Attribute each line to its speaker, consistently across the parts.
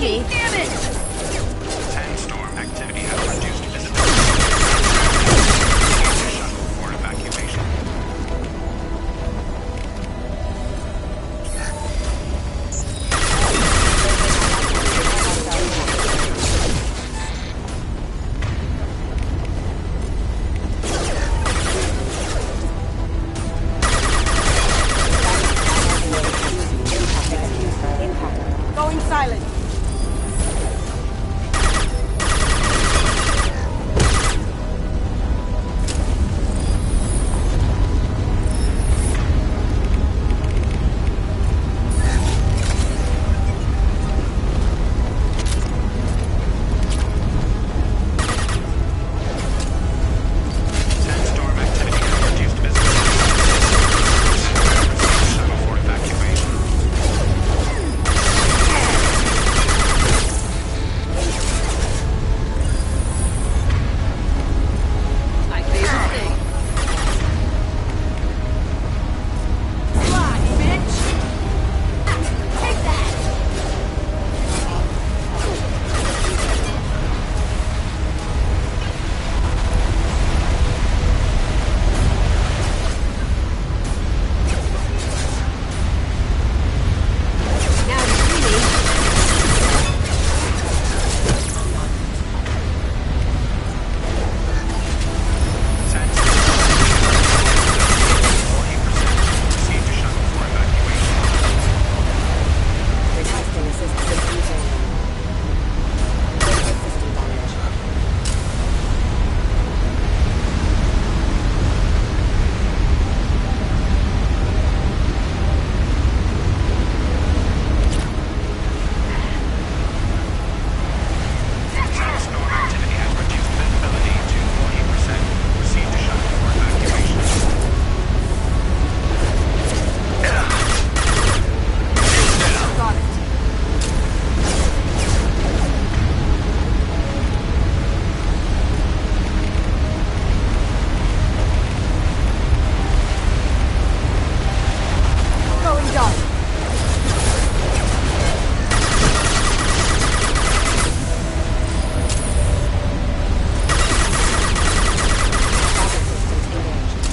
Speaker 1: me.
Speaker 2: Damage!
Speaker 3: Sandstorm activity has reduced visibility. Shuttle for evacuation.
Speaker 2: Going silent.
Speaker 3: Sandstorm activity has reduced visibility. Shuttle for evacuation.
Speaker 2: My favorite thing. Fly, bitch! Take that! Now you see me.
Speaker 3: Sandstorm 40%. Proceed to shuttle for evacuation.
Speaker 4: Requesting assistance using system damage.
Speaker 3: Sandstorm activity has reduced visibility to 40%. Proceed to shuttle for evacuation.
Speaker 2: Got it. Going dark.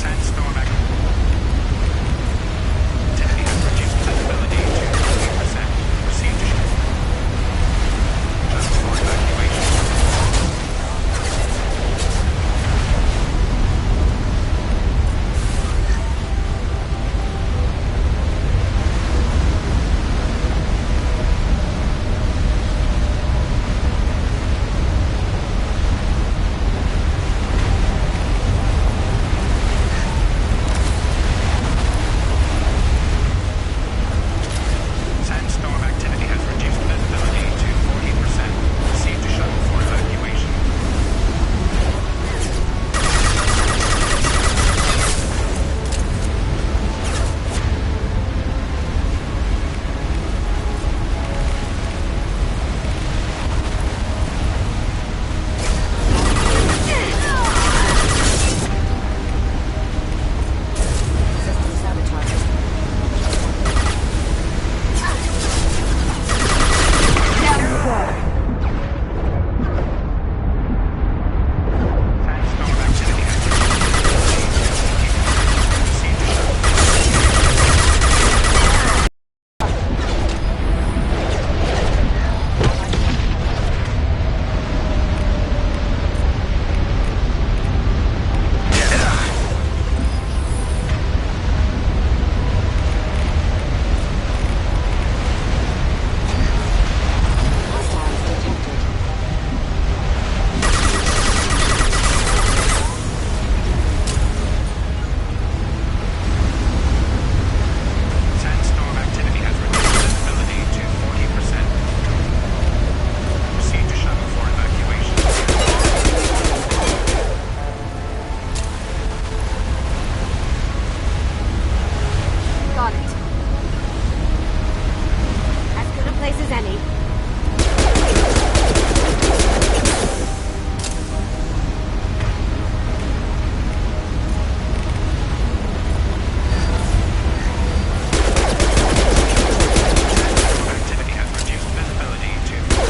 Speaker 3: Sandstorm activity has reduced visibility to 40%. Proceed to shuttle for evacuation. Sandstorm activity has reduced visibility to 40%. Proceed to shuttle for evacuation.
Speaker 4: System sabotage.
Speaker 3: Sandstorm activity has reduced visibility to 40%. Proceed to shuttle.
Speaker 4: Hostiles detected.
Speaker 3: Sandstorm activity has reduced visibility to 40%. Proceed to shuttle for evacuation.
Speaker 2: Got it. As good a place as any.
Speaker 3: Activity has reduced visibility to 40%.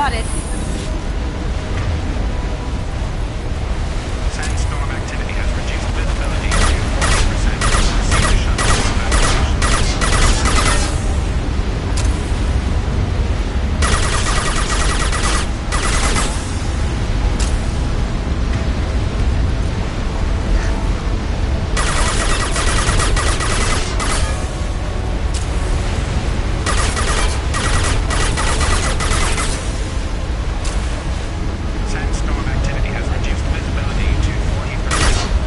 Speaker 2: Got it.
Speaker 3: Sandstorm activity has reduced visibility to 40%. Proceed to shuttle for evacuation. Sandstorm activity has reduced visibility to 40%.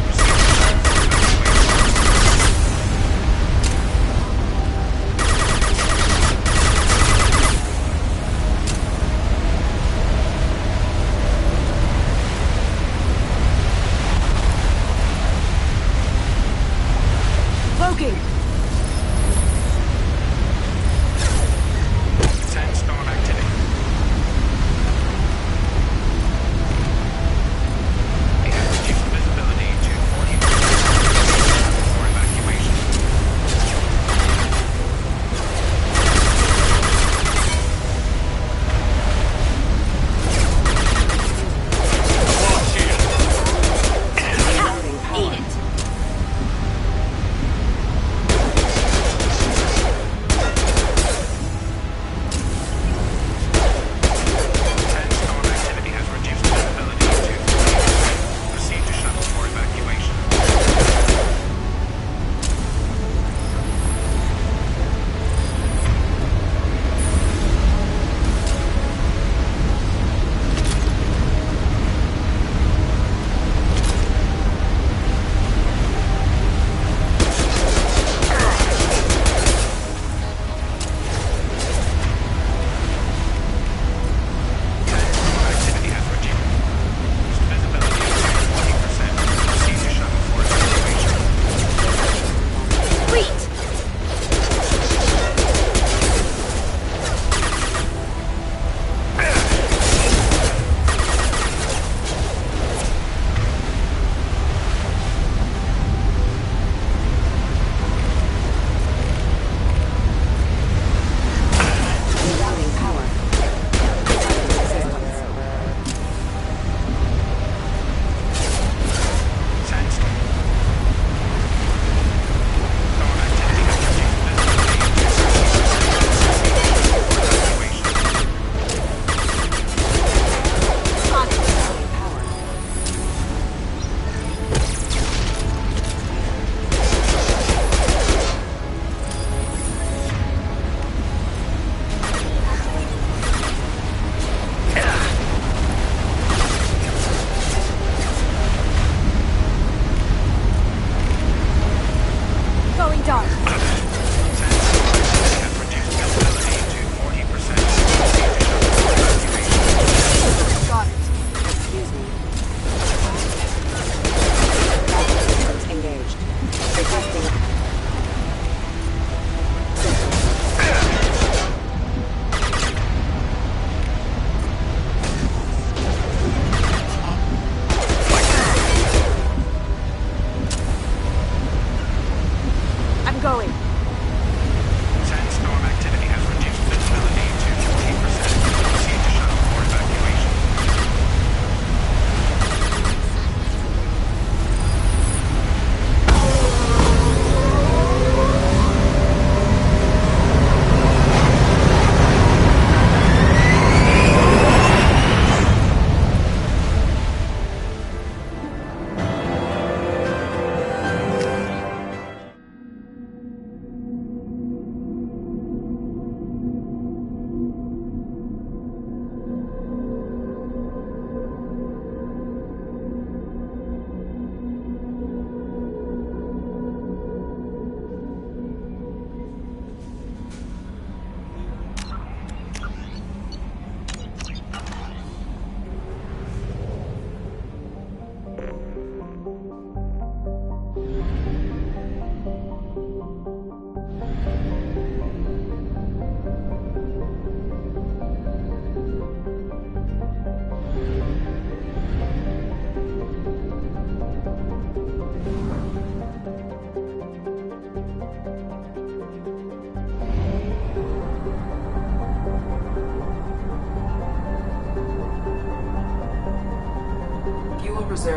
Speaker 3: Proceed to shuttle for evacuation.
Speaker 2: Cloaking.
Speaker 3: Sandstorm activity. It has reduced visibility to 40% for evacuation.
Speaker 2: Eat it.
Speaker 3: Sandstorm activity has reduced visibility to 40%. Proceed to shuttle for evacuation. Sandstorm activity has reduced visibility to 40%. Proceed to shuttle for evacuation.
Speaker 2: Wait.
Speaker 4: Rerouting power. Systems.
Speaker 3: Sandstorm. Storm activity has reduced visibility to 60%. For evacuation.
Speaker 2: Got it.
Speaker 4: Rerouting power.
Speaker 2: Going dark.
Speaker 3: Sandstorm activity has reduced visibility to 40%. Proceed to shuttle for evacuation.
Speaker 2: Got it.
Speaker 4: Excuse me. Battery systems engaged. Requesting. Systems.
Speaker 2: I'm going.
Speaker 3: Sandstorm activity has reduced visibility to 40%. Proceed to shuttle for evacuation.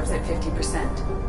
Speaker 4: reserves at 50%.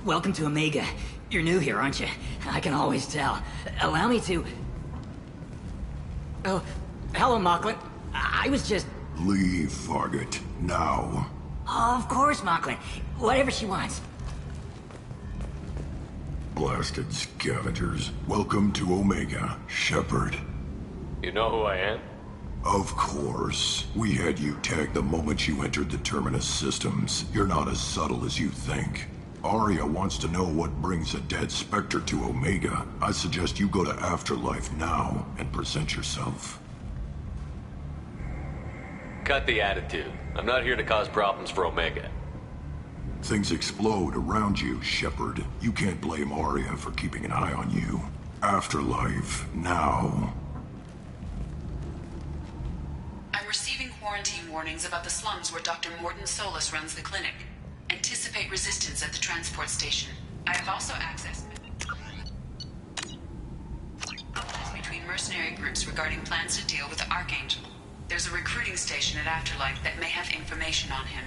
Speaker 1: Welcome to Omega. You're new here, aren't you? I can always tell. Allow me to... Oh, hello, Mocklin. I was just...
Speaker 5: Leave, Fargate. Now.
Speaker 1: Oh, of course, Mocklin. Whatever she wants.
Speaker 5: Blasted scavengers. Welcome to Omega, Shepard.
Speaker 6: You know who I am?
Speaker 5: Of course. We had you tagged the moment you entered the Terminus systems. You're not as subtle as you think. Arya wants to know what brings a dead Spectre to Omega. I suggest you go to Afterlife now and present yourself.
Speaker 6: Cut the attitude. I'm not here to cause problems for Omega.
Speaker 5: Things explode around you, Shepard. You can't blame Arya for keeping an eye on you. Afterlife, now.
Speaker 7: I'm receiving quarantine warnings about the slums where Dr. Mordin Solus runs the clinic. Anticipate resistance at the transport station. I have also accessed between mercenary groups regarding plans to deal with the Archangel. There's a recruiting station at Afterlife that may have information on him.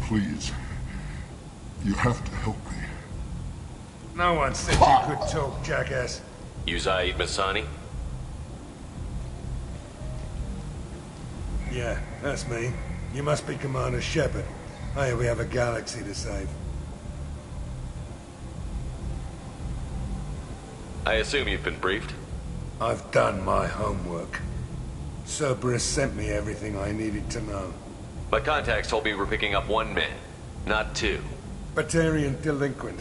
Speaker 5: Please. You have to help me.
Speaker 8: No one said you could talk, jackass.
Speaker 6: You Zaid Masani?
Speaker 8: Yeah, that's me. You must be Commander Shepard. Hey, we have a galaxy to save.
Speaker 6: I assume you've been briefed?
Speaker 8: I've done my homework. Cerberus sent me everything I needed to know.
Speaker 6: My contacts told me we're picking up one man, not two.
Speaker 8: Batarian delinquent.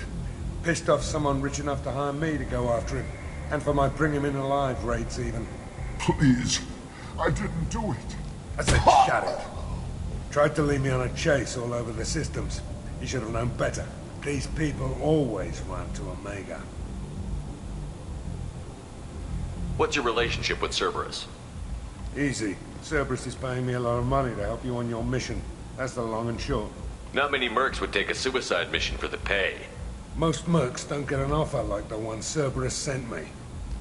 Speaker 8: Pissed off someone rich enough to hire me to go after him. And for my bring him in alive rates even.
Speaker 5: Please. I didn't do it.
Speaker 8: I said shut it. Tried to lead me on a chase all over the systems. He should have known better. These people always run to Omega.
Speaker 6: What's your relationship with Cerberus?
Speaker 8: Easy. Cerberus is paying me a lot of money to help you on your mission. That's the long and short.
Speaker 6: Not many mercs would take a suicide mission for the pay.
Speaker 8: Most mercs don't get an offer like the one Cerberus sent me.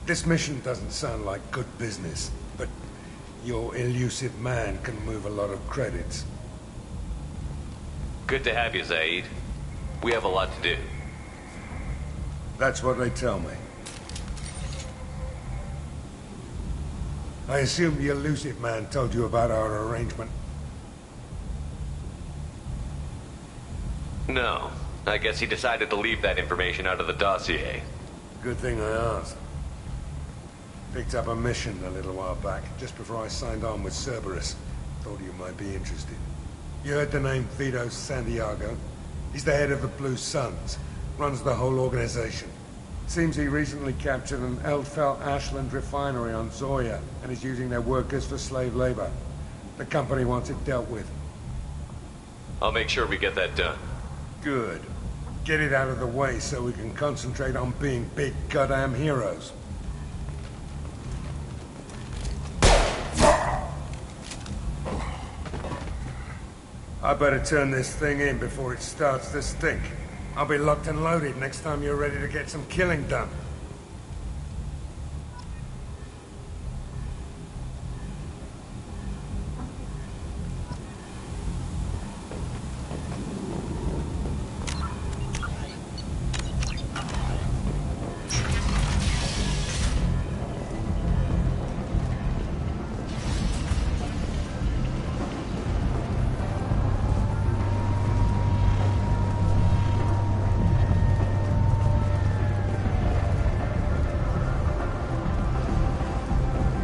Speaker 8: This mission doesn't sound like good business, but your elusive man can move a lot of credits.
Speaker 6: Good to have you, Zaid. We have a lot to do.
Speaker 8: That's what they tell me. I assume the elusive man told you about our arrangement.
Speaker 6: No. I guess he decided to leave that information out of the dossier.
Speaker 8: Good thing I asked. Picked up a mission a little while back, just before I signed on with Cerberus. Thought you might be interested. You heard the name Vito Santiago? He's the head of the Blue Suns. Runs the whole organization. Seems he recently captured an Eldfell Ashland refinery on Zoya and is using their workers for slave labor. The company wants it dealt with.
Speaker 6: I'll make sure we get that done.
Speaker 8: Good. Get it out of the way so we can concentrate on being big goddamn heroes. I better turn this thing in before it starts to stink. I'll be locked and loaded next time you're ready to get some killing done.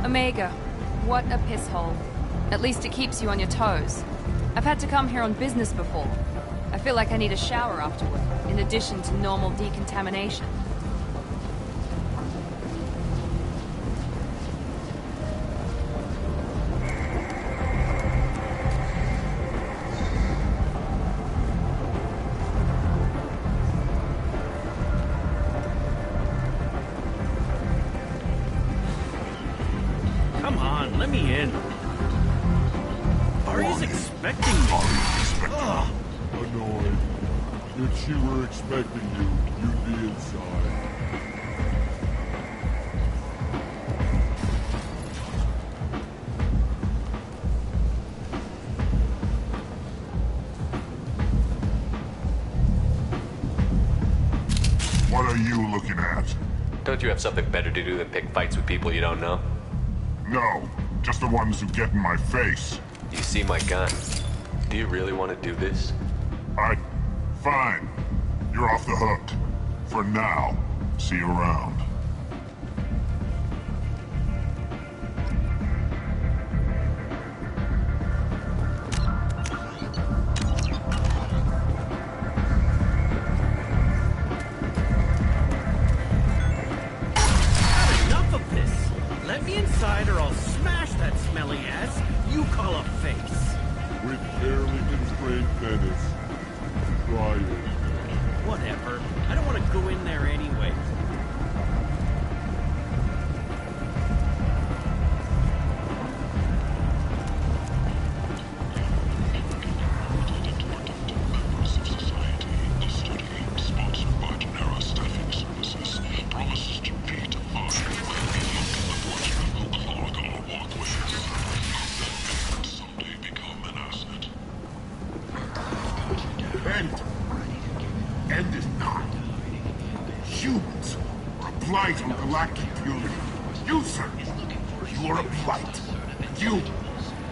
Speaker 2: Omega. What a piss hole. At least it keeps you on your toes. I've had to come here on business before. I feel like I need a shower afterward, in addition to normal decontamination.
Speaker 9: Come on, let me in. Ari's expecting me. Ugh.
Speaker 5: Annoyed. If she were expecting you, you'd be inside. What are you looking at?
Speaker 6: Don't you have something better to do than pick fights with people you don't know?
Speaker 5: No, just the ones who get in my face.
Speaker 6: You see my gun. Do you really want to do this?
Speaker 5: Fine. You're off the hook. For now. See you around.
Speaker 9: you call a face?
Speaker 10: With barely constrained penis. Try it.
Speaker 9: Whatever. I don't want to go in there anyway.
Speaker 10: End is not. Humans are a blight on galactic purity. You, sir, you are a blight. You,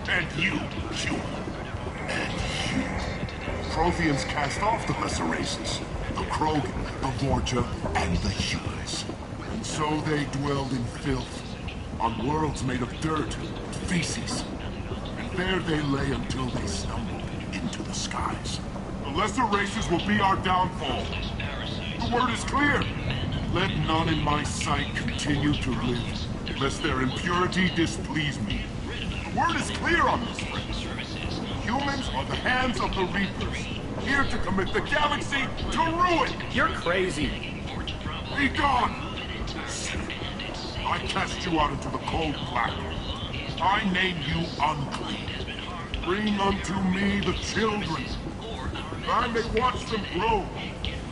Speaker 10: and you, human. And you. Protheans cast off the lesser races. The Krogan, the Vorja, and the humans. And so they dwelled in filth, on worlds made of dirt, feces. And there they lay until they stumbled into the skies. The lesser races will be our downfall. The word is clear. Let none in my sight continue to live, lest their impurity displease me. The word is clear on this, friends. Humans are the hands of the Reapers, here to commit the galaxy to ruin.
Speaker 9: You're crazy.
Speaker 10: Be gone! I cast you out into the cold blackness. I name you unclean. Bring unto me the children. I may watch them grow.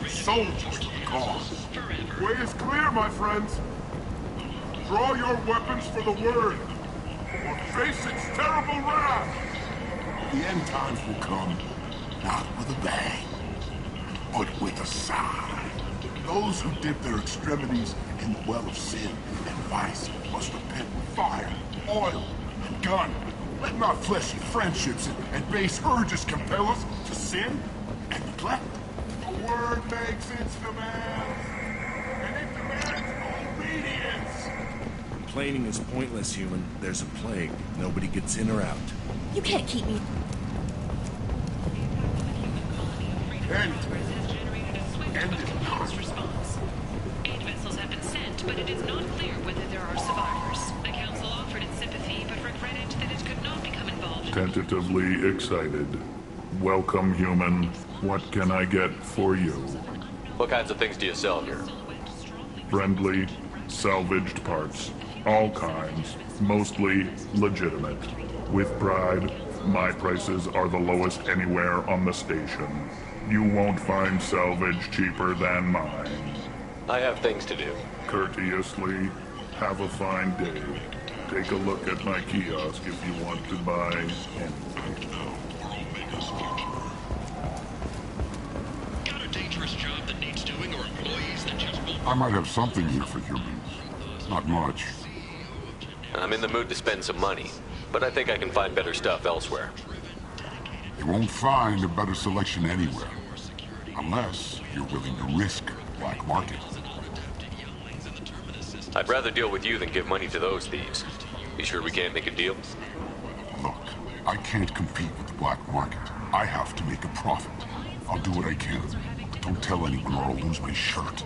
Speaker 10: Soldiers for the cause. The way is clear, my friends. Draw your weapons for the word, or face its terrible wrath. The end times will come, not with a bang, but with a sigh. Those who dip their extremities in the well of sin and vice must repent with fire, oil, and gun. Let not fleshy friendships and base urges compel us to sin and neglect. The word makes its demands, and it demands obedience.
Speaker 11: Complaining is pointless, human. There's a plague. Nobody gets in or out.
Speaker 12: You can't keep me.
Speaker 10: End it not.
Speaker 7: Response. 8 vessels have been sent, but it is not clear whether there are survivors. The Council offered its sympathy, but regretted that it could not become involved.
Speaker 10: Tentatively excited. Welcome, human. What can I get for you?
Speaker 6: What kinds of things do you sell here?
Speaker 10: Friendly, salvaged parts. All kinds. Mostly legitimate. With pride, my prices are the lowest anywhere on the station. You won't find salvage cheaper than mine.
Speaker 6: I have things to do.
Speaker 10: Courteously, have a fine day. Take a look at my kiosk if you want to buy anything.
Speaker 13: Got a dangerous job that needs doing, or employees that just won't...
Speaker 10: I might have something here for humans. Not much.
Speaker 6: I'm in the mood to spend some money, but I think I can find better stuff elsewhere.
Speaker 10: You won't find a better selection anywhere. Unless you're willing to risk the black market.
Speaker 6: I'd rather deal with you than give money to those thieves. You sure we can't make a deal?
Speaker 10: Look, I can't compete with the black market. I have to make a profit. I'll do what I can. But don't tell anyone or I'll lose my shirt.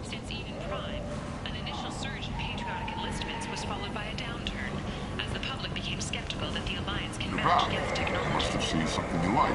Speaker 7: Since Eden Prime, an initial surge in patriotic enlistments was followed by a downturn, as the public became skeptical that the Alliance can match Geth technology.
Speaker 10: Must have seen something you like.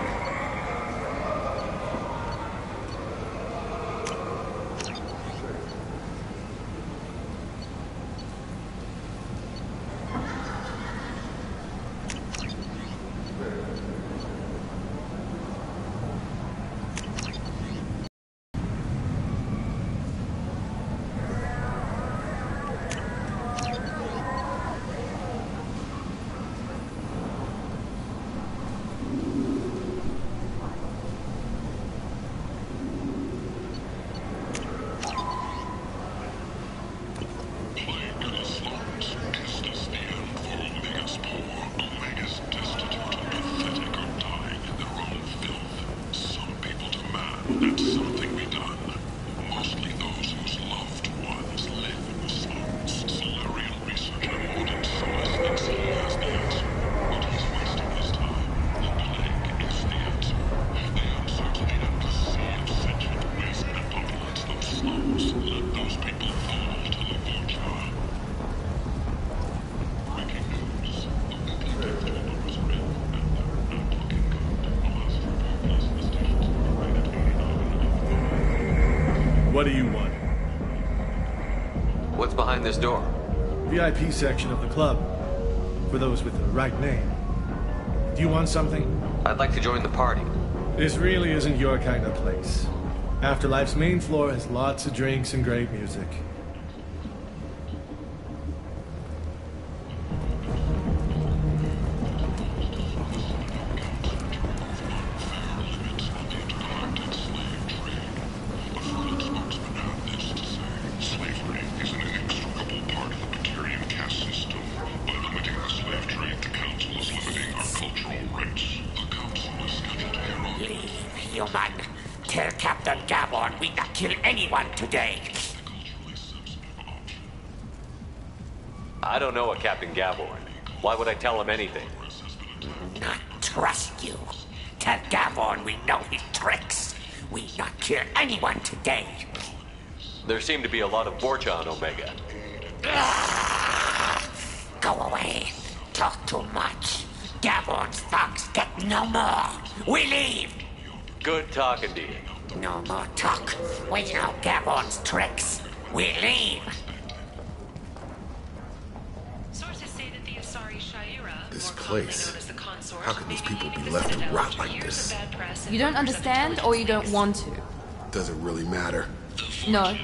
Speaker 11: do you want?
Speaker 6: What's behind this door?
Speaker 11: VIP section of the club. For those with the right name. Do you want something?
Speaker 6: I'd like to join the party.
Speaker 11: This really isn't your kind of place. Afterlife's main floor has lots of drinks and great music.
Speaker 10: Slavery is an inextricable part of the Batarian caste system. By limiting the slave trade, the Council is limiting our cultural rights. The Council is scheduled here on...
Speaker 12: Leave, human. Tell Captain Gavon we not kill anyone today.
Speaker 6: I don't know a Captain Gaborn. Why would I tell him anything?
Speaker 12: Not trust you. Tell Gavon we know his tricks. We not kill anyone today.
Speaker 6: There seem to be a lot of Borgia on Omega.
Speaker 12: Go away. Talk too much. Gavon's thugs get no more. We leave.
Speaker 6: Good talking to you.
Speaker 12: No more talk. We know Gavon's tricks. We leave.
Speaker 7: Sources say that the Asari Shaira,
Speaker 14: This
Speaker 7: more commonly
Speaker 14: place.
Speaker 7: known as the Consort,
Speaker 14: How can these
Speaker 7: may
Speaker 14: people
Speaker 7: being
Speaker 14: be left to
Speaker 7: visited
Speaker 14: rot
Speaker 7: after
Speaker 14: like
Speaker 7: years
Speaker 14: this?
Speaker 7: of bad press and
Speaker 2: You don't
Speaker 7: rumors of
Speaker 2: understand, or you don't
Speaker 7: intelligence
Speaker 2: want to?
Speaker 14: Doesn't really matter.
Speaker 2: No.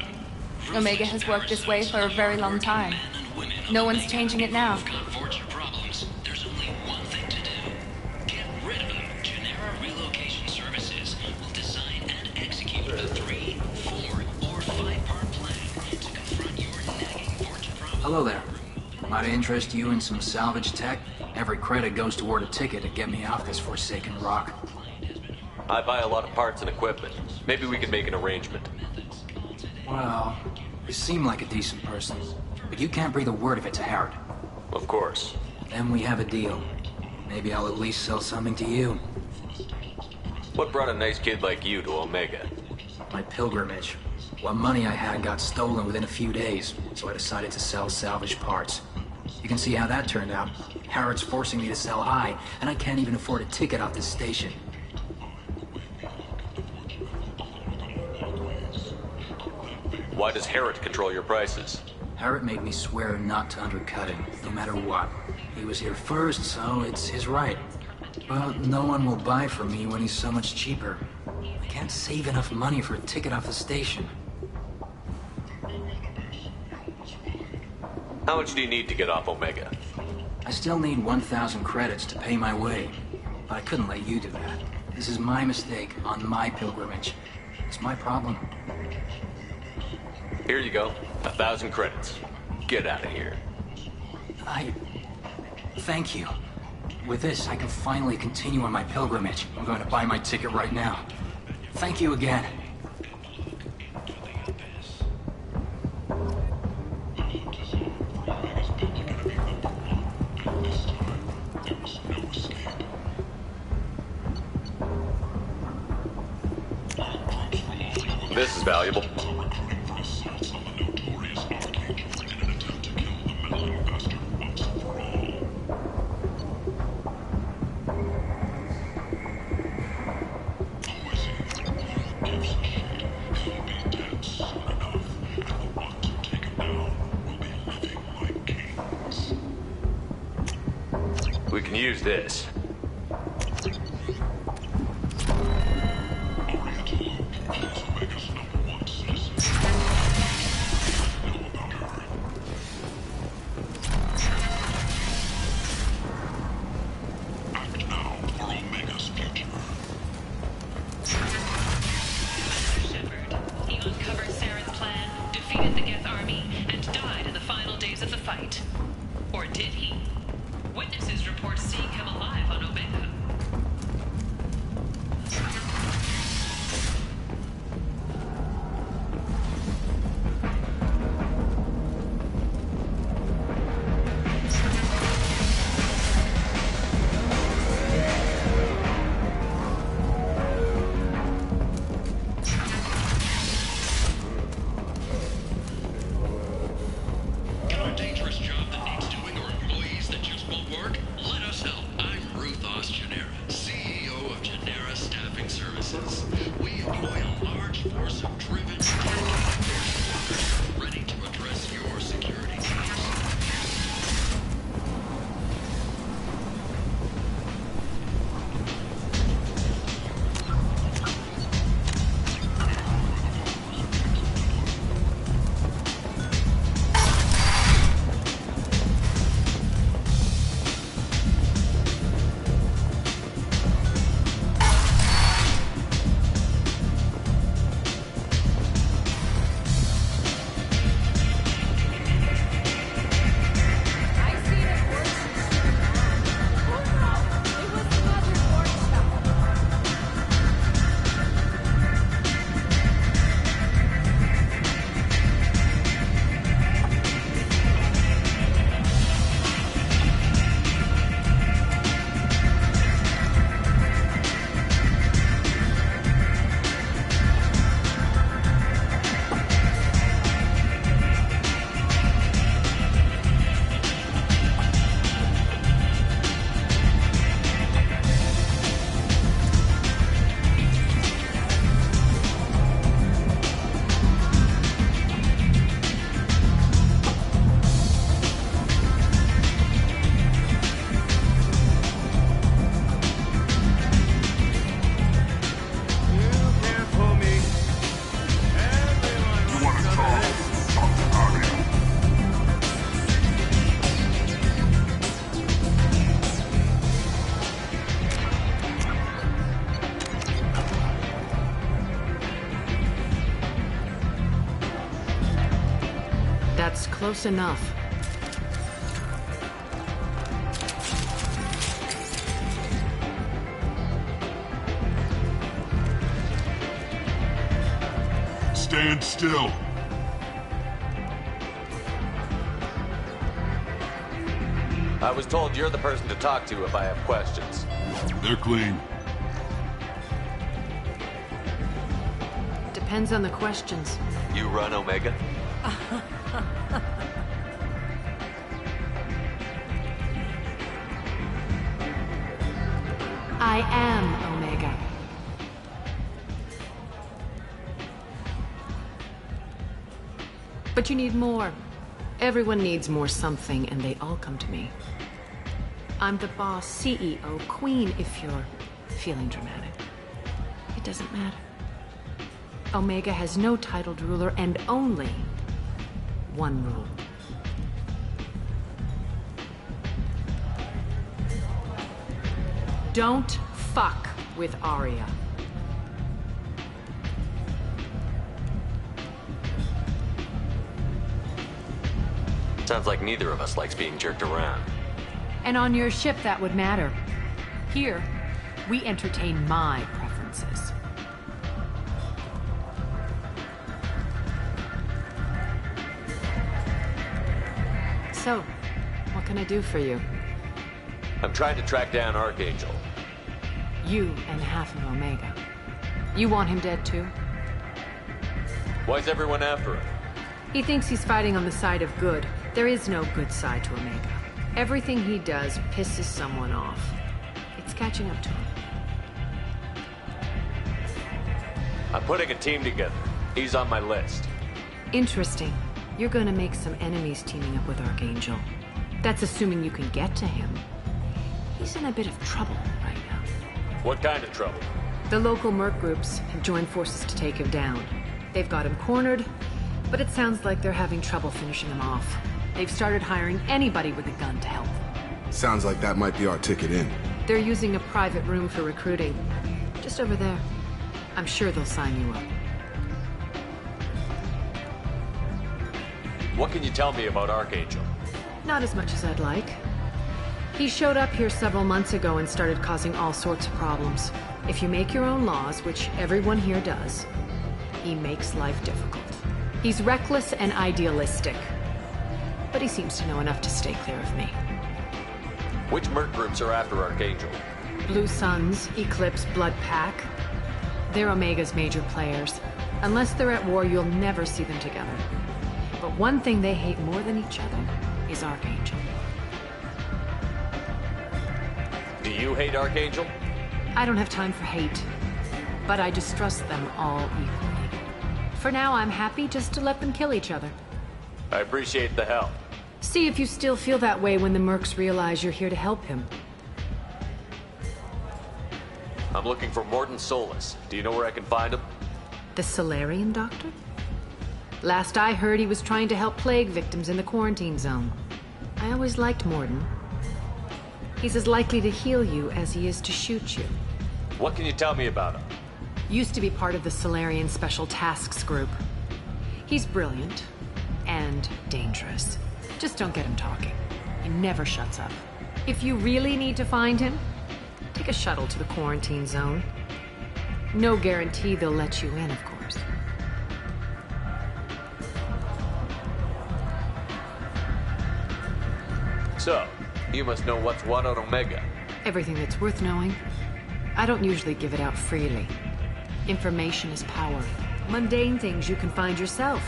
Speaker 2: Omega has worked this way for a very long time. No one's changing it now.
Speaker 13: Fortune problems. There's only one thing to do. Get rid of them. Genera Relocation Services will design and execute a 3, 4, or 5-part plan to confront your nagging fortune problem.
Speaker 1: Hello there. Might interest you in some salvage tech? Every credit goes toward a ticket to get me off this forsaken rock.
Speaker 6: I buy a lot of parts and equipment. Maybe we can make an arrangement.
Speaker 1: Well, you seem like a decent person, but you can't breathe a word of it to Harrod.
Speaker 6: Of course.
Speaker 1: Then we have a deal. Maybe I'll at least sell something to you.
Speaker 6: What brought a nice kid like you to Omega?
Speaker 1: My pilgrimage. What money I had got stolen within a few days, so I decided to sell salvage parts. You can see how that turned out. Harrod's forcing me to sell high, and I can't even afford a ticket off this station.
Speaker 6: Why does Harrod control your prices?
Speaker 1: Harrod made me swear not to undercut him, no matter what. He was here first, so it's his right. But no one will buy from me when he's so much cheaper. I can't save enough money for a ticket off the station.
Speaker 6: How much do you need to get off Omega?
Speaker 1: I still need 1,000 credits to pay my way. But I couldn't let you do that. This is my mistake on my pilgrimage. It's my problem.
Speaker 6: Here you go. 1,000 credits. Get out of here.
Speaker 1: Thank you. With this, I can finally continue on my pilgrimage. I'm going to buy my ticket right now. Thank you again.
Speaker 6: This is valuable. We can use this.
Speaker 7: He uncovered Saren's plan, defeated the Geth army, and died in the final days of the fight. Or did he? Witnesses report seeing him alive on Omega.
Speaker 13: Got a dangerous job that needs doing or employees that just won't work? Let us help. I'm Ruthos Genera, CEO of Genera Staffing Services. We employ a large force of driven
Speaker 14: Close enough.
Speaker 10: Stand still.
Speaker 6: I was told you're the person to talk to if I have questions.
Speaker 10: They're clean.
Speaker 14: Depends on the questions.
Speaker 6: You run Omega?
Speaker 14: I am Omega. But you need more. Everyone needs more something, and they all come to me. I'm the boss, CEO, queen, if you're feeling dramatic. It doesn't matter. Omega has no titled ruler and only one rule. Don't fuck with Arya.
Speaker 6: Sounds like neither of us likes being jerked around.
Speaker 14: And on your ship, that would matter. Here, we entertain my preferences. So, what can I do for you?
Speaker 6: I'm trying to track down Archangel.
Speaker 14: You and half of Omega. You want him dead too?
Speaker 6: Why's everyone after him?
Speaker 14: He thinks he's fighting on the side of good. There is no good side to Omega. Everything he does pisses someone off. It's catching up to him.
Speaker 6: I'm putting a team together. He's on my list.
Speaker 14: Interesting. You're gonna make some enemies teaming up with Archangel. That's assuming you can get to him. He's in a bit of trouble right now.
Speaker 6: What kind of trouble?
Speaker 14: The local merc groups have joined forces to take him down. They've got him cornered, but it sounds like they're having trouble finishing him off. They've started hiring anybody with a gun to help them.
Speaker 15: Sounds like that might be our ticket in.
Speaker 14: They're using a private room for recruiting. Just over there. I'm sure they'll sign you up.
Speaker 6: What can you tell me about Archangel?
Speaker 14: Not as much as I'd like. He showed up here several months ago and started causing all sorts of problems. If you make your own laws, which everyone here does, he makes life difficult. He's reckless and idealistic. But he seems to know enough to stay clear of me.
Speaker 6: Which merc groups are after Archangel?
Speaker 14: Blue Suns, Eclipse, Blood Pack. They're Omega's major players. Unless they're at war, you'll never see them together. But one thing they hate more than each other is Archangel.
Speaker 6: Do you hate Archangel?
Speaker 14: I don't have time for hate. But I distrust them all equally. For now, I'm happy just to let them kill each other.
Speaker 6: I appreciate the help.
Speaker 14: See if you still feel that way when the mercs realize you're here to help him.
Speaker 6: I'm looking for Morton Solus. Do you know where I can find him?
Speaker 14: The Solarian doctor? Last I heard, he was trying to help plague victims in the quarantine zone. I always liked Morton. He's as likely to heal you as he is to shoot you.
Speaker 6: What can you tell me about him?
Speaker 14: Used to be part of the Solarian Special Tasks Group. He's brilliant and dangerous. Just don't get him talking. He never shuts up. If you really need to find him, take a shuttle to the quarantine zone. No guarantee they'll let you in, of course.
Speaker 6: So, you must know what's what on Omega.
Speaker 14: Everything that's worth knowing. I don't usually give it out freely. Information is power. Mundane things you can find yourself.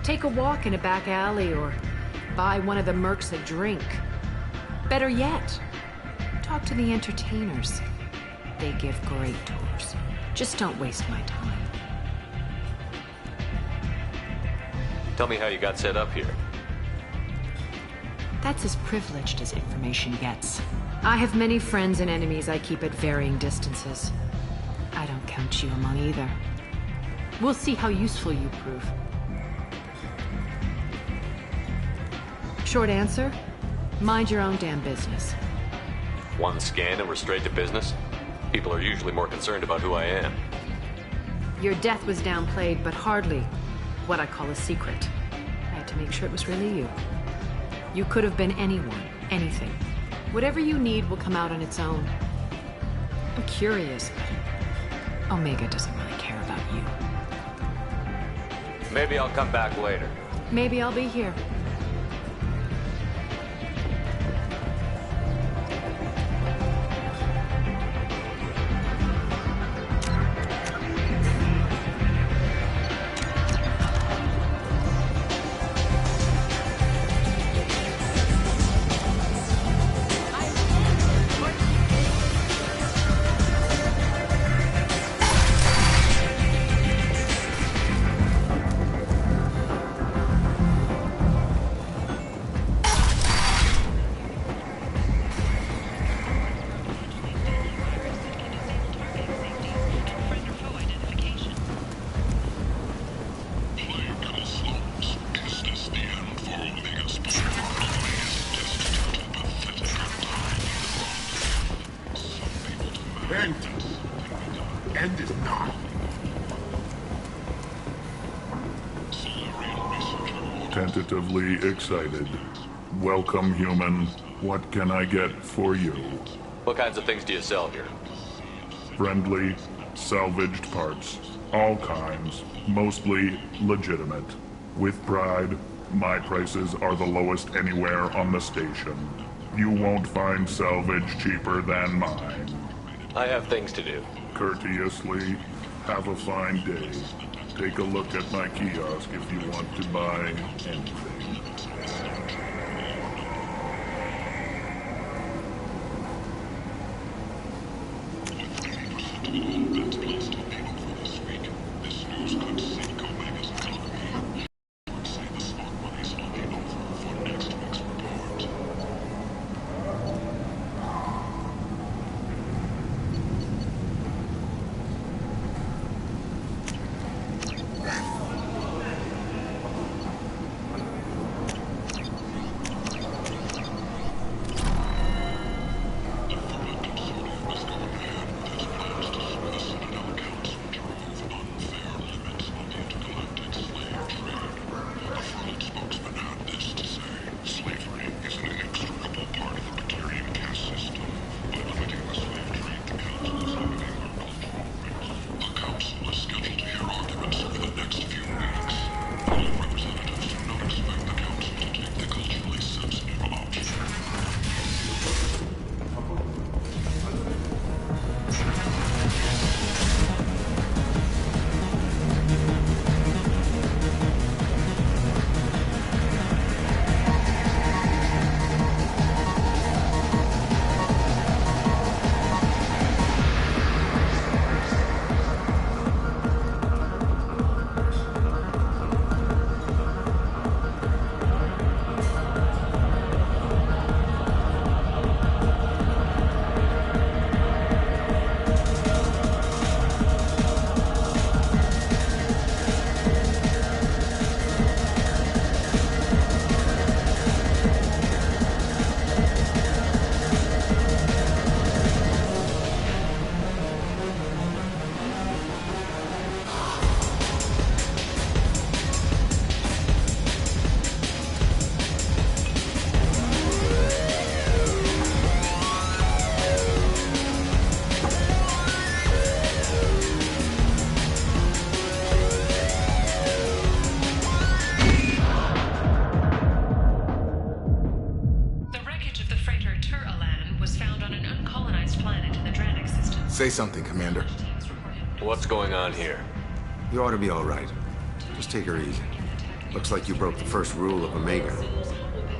Speaker 14: Take a walk in a back alley or buy one of the mercs a drink. Better yet, talk to the entertainers. They give great tours. Just don't waste my time.
Speaker 6: Tell me how you got set up here.
Speaker 14: That's as privileged as information gets. I have many friends and enemies I keep at varying distances. I don't count you among either. We'll see how useful you prove. Short answer, mind your own damn business.
Speaker 6: One scan and we're straight to business? People are usually more concerned about who I am.
Speaker 14: Your death was downplayed, but hardly what I call a secret. I had to make sure it was really you. You could have been anyone, anything. Whatever you need will come out on its own. I'm curious. Omega doesn't really care about you.
Speaker 6: Maybe I'll come back later.
Speaker 14: Maybe I'll be here.
Speaker 10: End is not.
Speaker 16: Tentatively excited. Welcome, human. What can I get for you?
Speaker 6: What kinds of things do you sell here?
Speaker 16: Friendly, salvaged parts. All kinds. Mostly legitimate. With pride, my prices are the lowest anywhere on the station. You won't find salvage cheaper than mine.
Speaker 6: I have things to do.
Speaker 16: Courteously, have a fine day. Take a look at my kiosk if you want to buy anything.
Speaker 15: Say something, Commander.
Speaker 6: What's going on here?
Speaker 15: You ought to be all right. Just take her easy. Looks like you broke the first rule of Omega.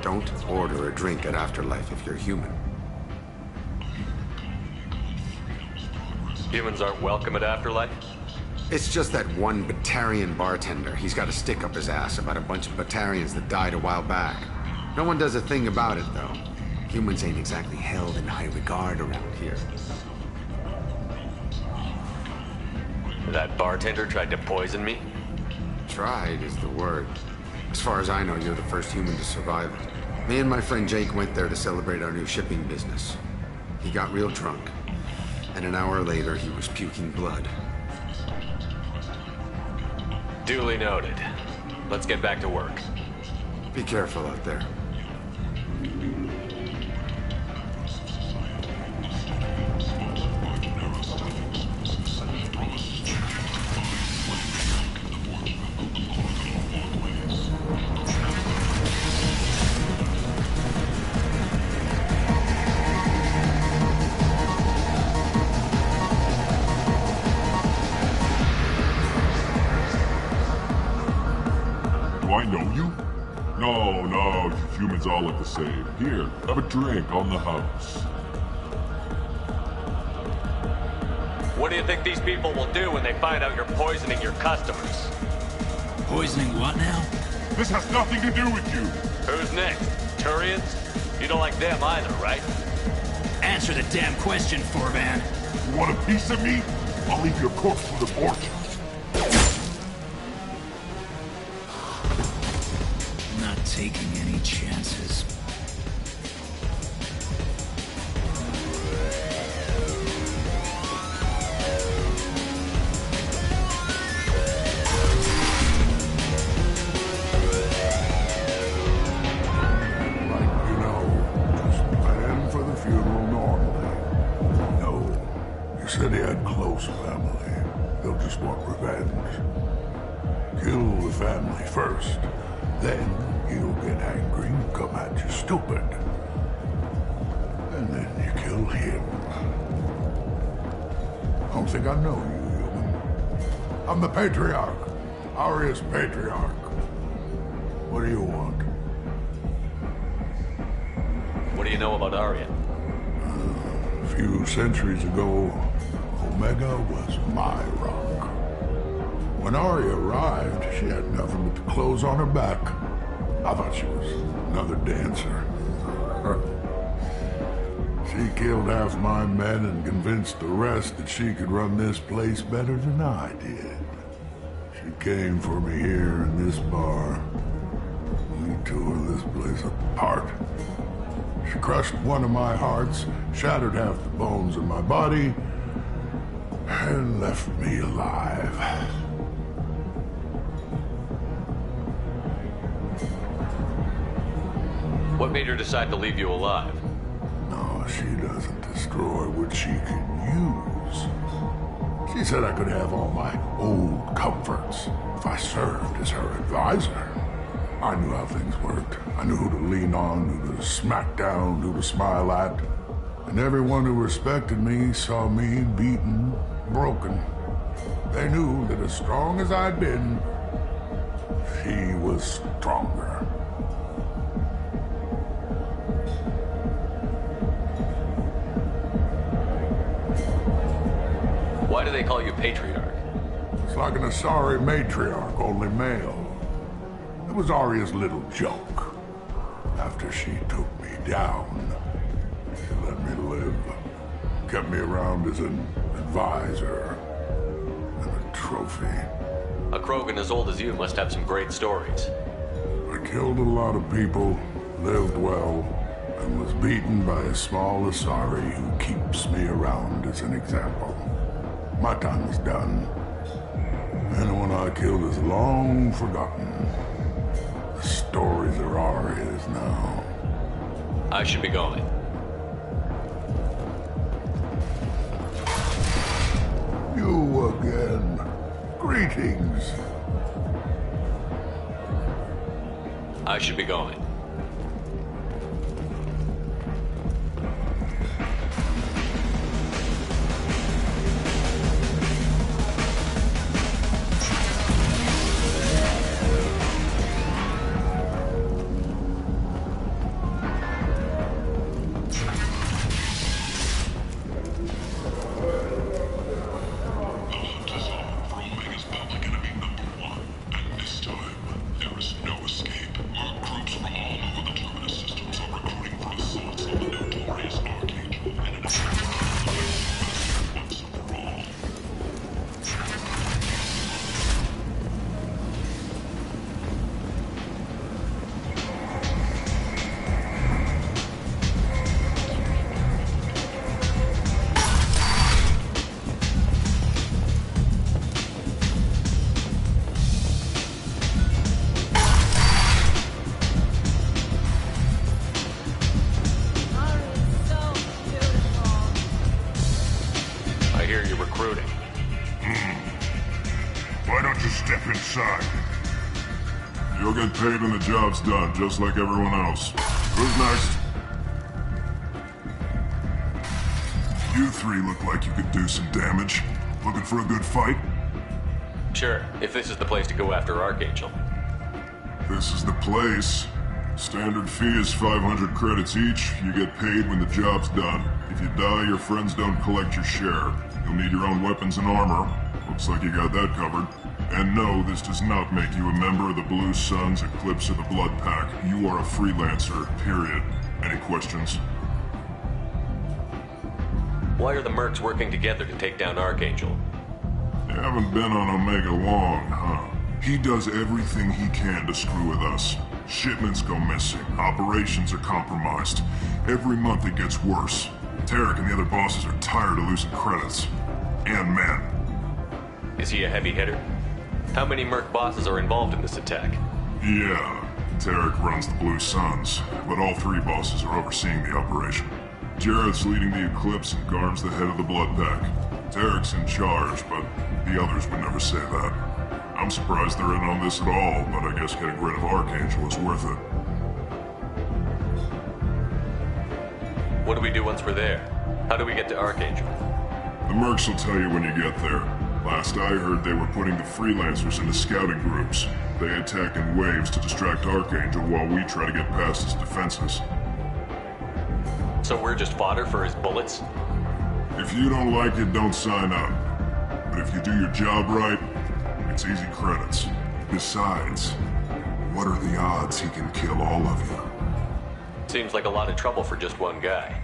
Speaker 15: Don't order a drink at Afterlife if you're human.
Speaker 6: Humans aren't welcome at Afterlife?
Speaker 15: It's just that one Batarian bartender. He's got a stick up his ass about a bunch of Batarians that died a while back. No one does a thing about it, though. Humans ain't exactly held in high regard around here.
Speaker 6: That bartender tried to poison me?
Speaker 15: Tried is the word. As far as I know, you're the first human to survive it. Me and my friend Jake went there to celebrate our new shipping business. He got real drunk, and an hour later he was puking blood.
Speaker 6: Duly noted. Let's get back to work.
Speaker 15: Be careful out there.
Speaker 10: Do I know you? No, you humans all look the same. Here, have a drink on the house.
Speaker 6: What do you think these people will do when they find out you're poisoning your customers?
Speaker 1: Poisoning what now?
Speaker 10: This has nothing to do with you.
Speaker 6: Who's next? Turians? You don't like them either, right?
Speaker 1: Answer the damn question, Forban.
Speaker 10: You want a piece of me? I'll leave your corpse for the fortune.
Speaker 1: Not taking any chances.
Speaker 10: Said he had close family. They'll just want revenge. Kill the family first. Then he'll get angry and come at you stupid. And then you kill him. I don't think I know you, human. I'm the Patriarch. Aria's Patriarch. What do you want?
Speaker 6: What do you know about Aria?
Speaker 10: A few centuries ago, Omega was my rock. When Aria arrived, she had nothing but the clothes on her back. I thought she was another dancer. She killed half my men and convinced the rest that she could run this place better than I did. She came for me here in this bar. We tore this place apart. She crushed one of my hearts, shattered half the bones in my body, and left me alive.
Speaker 6: What made her decide to leave you alive?
Speaker 10: No, she doesn't destroy what she can use. She said I could have all my old comforts if I served as her advisor. I knew how things worked. I knew who to lean on, who to smack down, who to smile at. And everyone who respected me saw me beaten, broken. They knew that as strong as I'd been, she was stronger.
Speaker 6: Why do they call you Patriarch?
Speaker 10: It's like an Asari matriarch, only male. It was Aria's little joke. After she took me down, she let me live. Kept me around as an advisor and a trophy.
Speaker 6: A Krogan as old as you must have some great stories.
Speaker 10: I killed a lot of people, lived well, and was beaten by a small Asari who keeps me around as an example. My time is done. Anyone I killed is long forgotten. The stories are Aria's now.
Speaker 6: I should be going.
Speaker 10: You again. Greetings.
Speaker 6: I should be going.
Speaker 10: There is no escape. Our groups from all
Speaker 6: recruiting.
Speaker 10: Why don't you step inside? You'll get paid when the job's done, just like everyone else. Who's next? You three look like you could do some damage. Looking for a good fight?
Speaker 6: Sure, if this is the place to go after Archangel.
Speaker 10: This is the place. Standard fee is 500 credits each. You get paid when the job's done. If you die, your friends don't collect your share. You'll need your own weapons and armor. Looks like you got that covered. And no, this does not make you a member of the Blue Suns, Eclipse, or the Blood Pack. You are a freelancer, period. Any questions?
Speaker 6: Why are the mercs working together to take down Archangel?
Speaker 10: You haven't been on Omega long, huh? He does everything he can to screw with us. Shipments go missing. Operations are compromised. Every month it gets worse. Tarek and the other bosses are tired of losing credits. And men.
Speaker 6: Is he a heavy hitter? How many merc bosses are involved in this attack?
Speaker 10: Yeah, Tarek runs the Blue Suns, but all three bosses are overseeing the operation. Jarrett's leading the Eclipse and Garm's the head of the Blood Pack. Tarek's in charge, but the others would never say that. I'm surprised they're in on this at all, but I guess getting rid of Archangel is worth it.
Speaker 6: What do we do once we're there? How do we get to Archangel?
Speaker 10: The mercs will tell you when you get there. Last I heard, they were putting the freelancers into scouting groups. They attack in waves to distract Archangel while we try to get past his defenses.
Speaker 6: So we're just fodder for his bullets?
Speaker 10: If you don't like it, don't sign up. But if you do your job right, it's easy credits. Besides, what are the odds he can kill all of you?
Speaker 6: Seems like a lot of trouble for just one guy.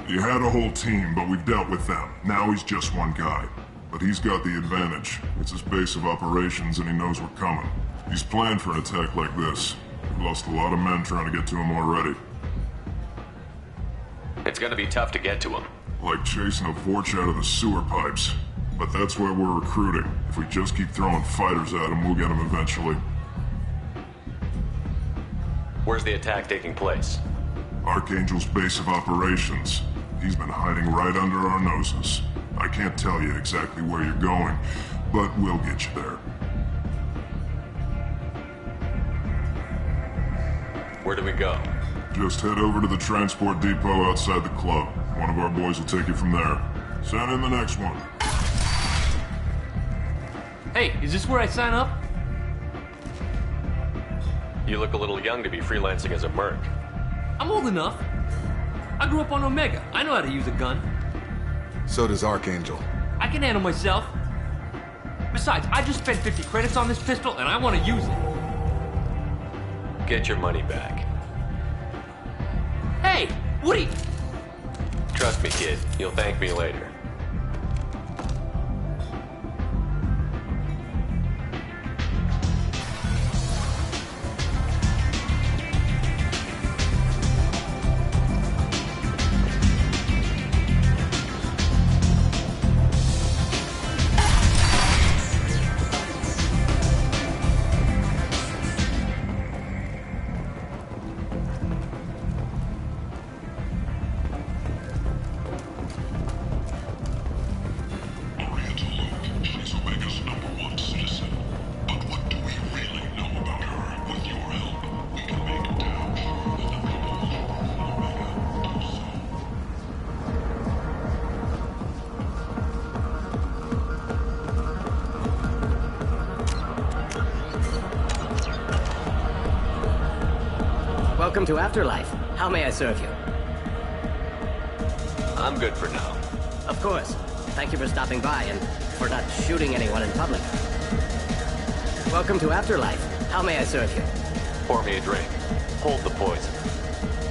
Speaker 10: You had a whole team, but we've dealt with them. Now he's just one guy. But he's got the advantage. It's his base of operations and he knows we're coming. He's planned for an attack like this. We've lost a lot of men trying to get to him already.
Speaker 6: It's gonna be tough to get to him.
Speaker 10: Like chasing a Vorch out of the sewer pipes. But that's why we're recruiting. If we just keep throwing fighters at him, we'll get him eventually.
Speaker 6: Where's the attack taking place?
Speaker 10: Archangel's base of operations. He's been hiding right under our noses. I can't tell you exactly where you're going, but we'll get you there.
Speaker 6: Where do we go?
Speaker 10: Just head over to the transport depot outside the club. One of our boys will take you from there. Send in the next one.
Speaker 9: Hey, is this where I sign up?
Speaker 6: You look a little young to be freelancing as a merc.
Speaker 9: I'm old enough. I grew up on Omega. I know how to use a gun.
Speaker 17: So does Archangel.
Speaker 9: I can handle myself. Besides, I just spent 50 credits on this pistol and I want to use it.
Speaker 6: Get your money back.
Speaker 9: Hey, what are you...
Speaker 6: Trust me, kid. You'll thank me later.
Speaker 18: Welcome to Afterlife. How may I serve you?
Speaker 6: I'm good for now.
Speaker 18: Of course. Thank you for stopping by and for not shooting anyone in public. Welcome to Afterlife. How may I serve you?
Speaker 6: Pour me a drink. Hold the poison.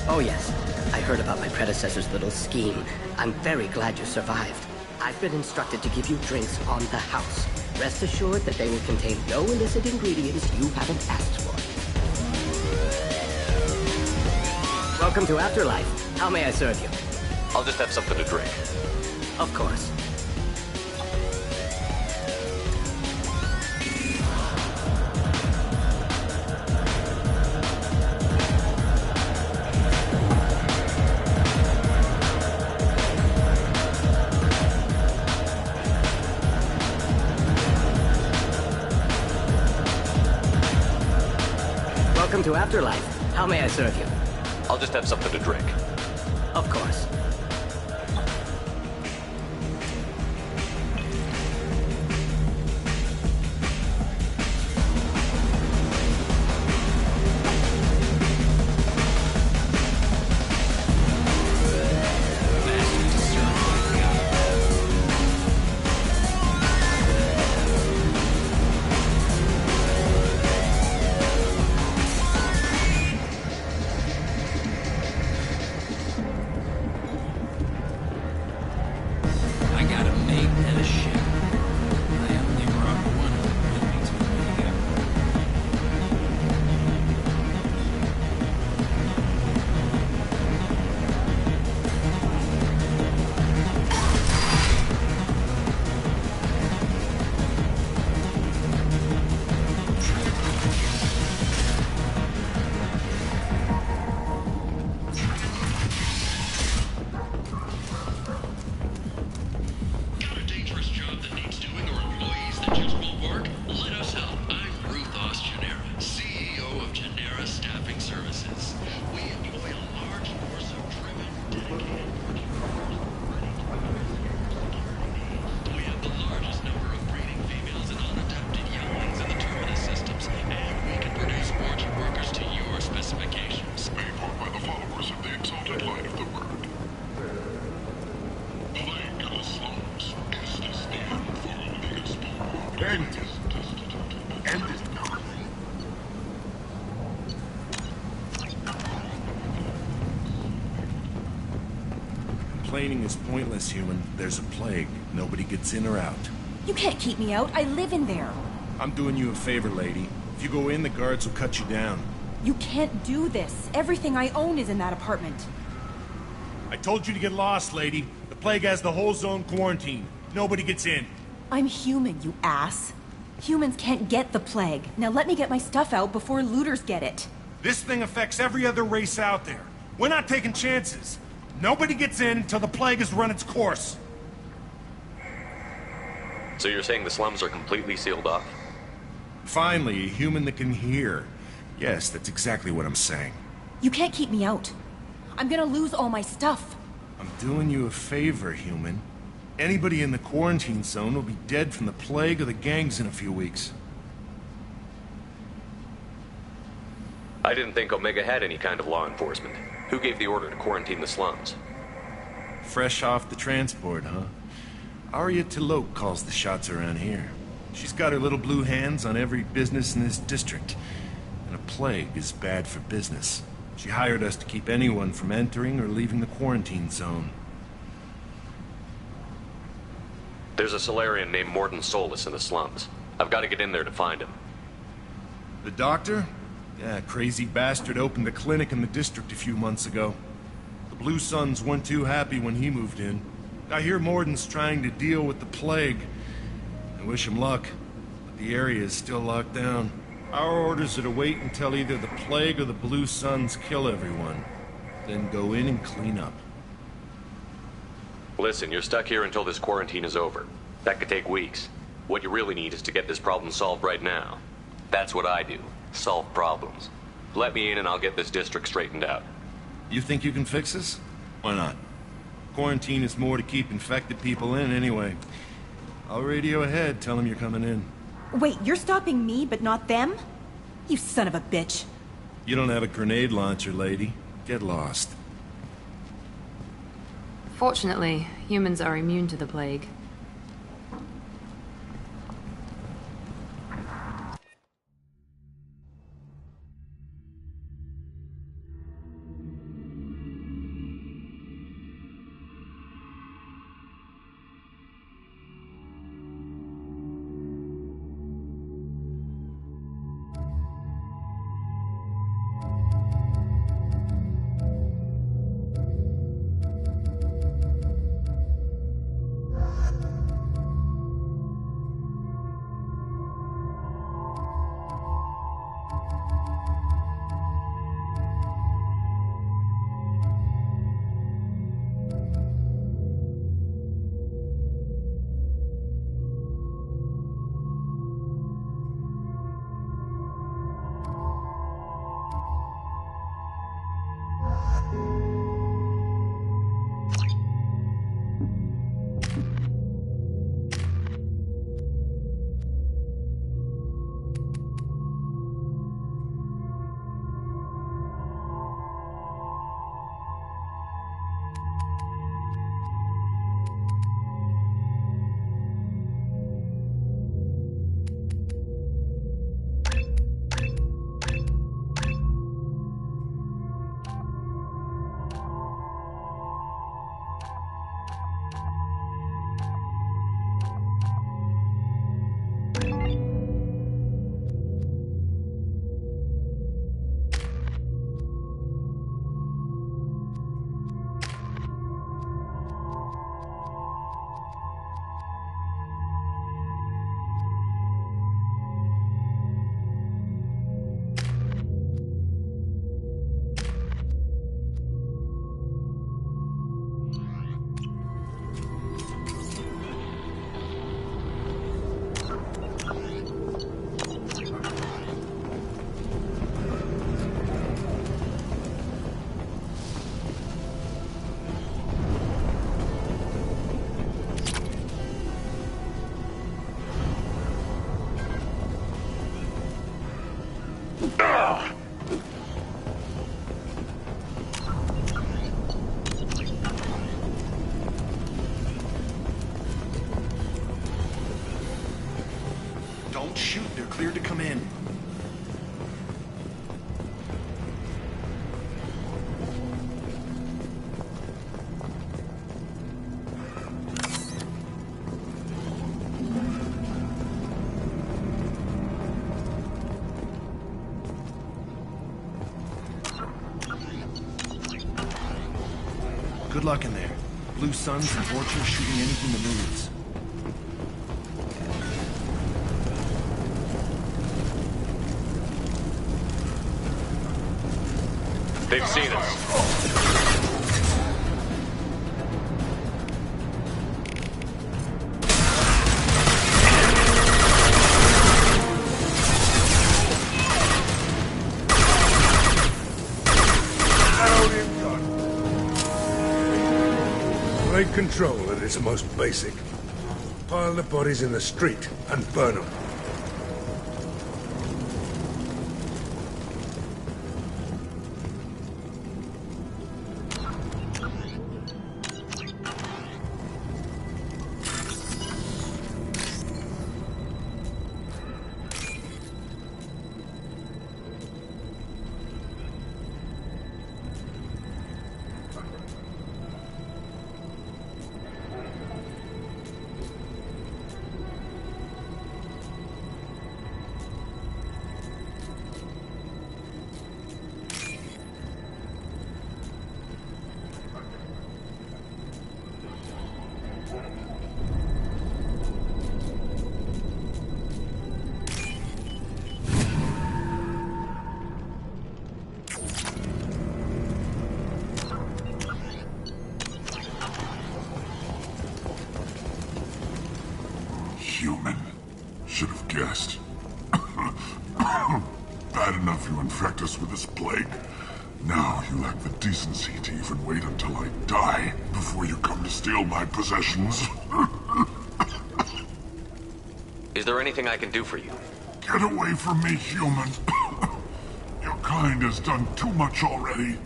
Speaker 18: Oh yes. I heard about my predecessor's little scheme. I'm very glad you survived. I've been instructed to give you drinks on the house. Rest assured that they will contain no illicit ingredients you haven't asked for. Welcome to Afterlife. How may I serve you?
Speaker 6: I'll just have something to drink.
Speaker 18: Of course. to Afterlife. How may I serve you?
Speaker 6: I'll just have something to drink.
Speaker 18: Of course.
Speaker 1: I got a mate and a ship. I only brought one of them with me to Omega.
Speaker 13: Got a dangerous job that needs doing or employees that just won't work? Let us help. I'm Ruthos Genera, CEO of Genera Staffing Services. We employ a large force of driven, dedicated working force ready to We have the largest number of breeding females and unadapted younglings in the terminus systems, and we can produce orchard workers to your specifications.
Speaker 10: Made by the followers of the exalted light of the word. Plague of the slums. Is this the end for Omega's power? End it now.
Speaker 19: Complaining is pointless, human. There's a plague. Nobody gets in or out.
Speaker 20: You can't keep me out. I live in there.
Speaker 19: I'm doing you a favor, lady. If you go in, the guards will cut you down.
Speaker 20: You can't do this. Everything I own is in that apartment.
Speaker 19: I told you to get lost, lady. The plague has the whole zone quarantined. Nobody gets in.
Speaker 20: I'm human, you ass. Humans can't get the plague. Now let me get my stuff out before looters get it.
Speaker 19: This thing affects every other race out there. We're not taking chances. Nobody gets in until the plague has run its course.
Speaker 6: So you're saying the slums are completely sealed off?
Speaker 19: Finally, a human that can hear. Yes, that's exactly what I'm saying.
Speaker 20: You can't keep me out. I'm gonna lose all my stuff.
Speaker 19: I'm doing you a favor, human. Anybody in the quarantine zone will be dead from the plague or the gangs in a few weeks.
Speaker 6: I didn't think Omega had any kind of law enforcement. Who gave the order to quarantine the slums?
Speaker 19: Fresh off the transport, huh? Arya Tilok calls the shots around here. She's got her little blue hands on every business in this district. And a plague is bad for business. She hired us to keep anyone from entering or leaving the quarantine zone.
Speaker 6: There's a Solarian named Morden Solus in the slums. I've got to get in there to find him.
Speaker 19: The doctor? Yeah, crazy bastard opened a clinic in the district a few months ago. The Blue Suns weren't too happy when he moved in. I hear Morden's trying to deal with the plague. I wish him luck, but the area is still locked down. Our orders are to wait until either the plague or the Blue Suns kill everyone. Then go in and clean up.
Speaker 6: Listen, you're stuck here until this quarantine is over. That could take weeks. What you really need is to get this problem solved right now. That's what I do. Solve problems. Let me in and I'll get this district straightened out.
Speaker 19: You think you can fix this? Why not? Quarantine is more to keep infected people in anyway. I'll radio ahead, tell them you're coming in.
Speaker 20: Wait, you're stopping me, but not them? You son of a bitch.
Speaker 19: You don't have a grenade launcher, lady. Get lost.
Speaker 2: Fortunately, humans are immune to the plague.
Speaker 19: Shoot, they're cleared to come in. Good luck in there. Blue Suns and Vorcha shooting anything that moves.
Speaker 6: They've seen us.
Speaker 8: Take control at its most basic. Pile the bodies in the street and burn them.
Speaker 10: Human. Should have guessed. Bad enough you infect us with this plague. Now you lack the decency to even wait until I die before you come to steal my possessions.
Speaker 6: Is there anything I can do for you?
Speaker 10: Get away from me, human. Your kind has done too much already.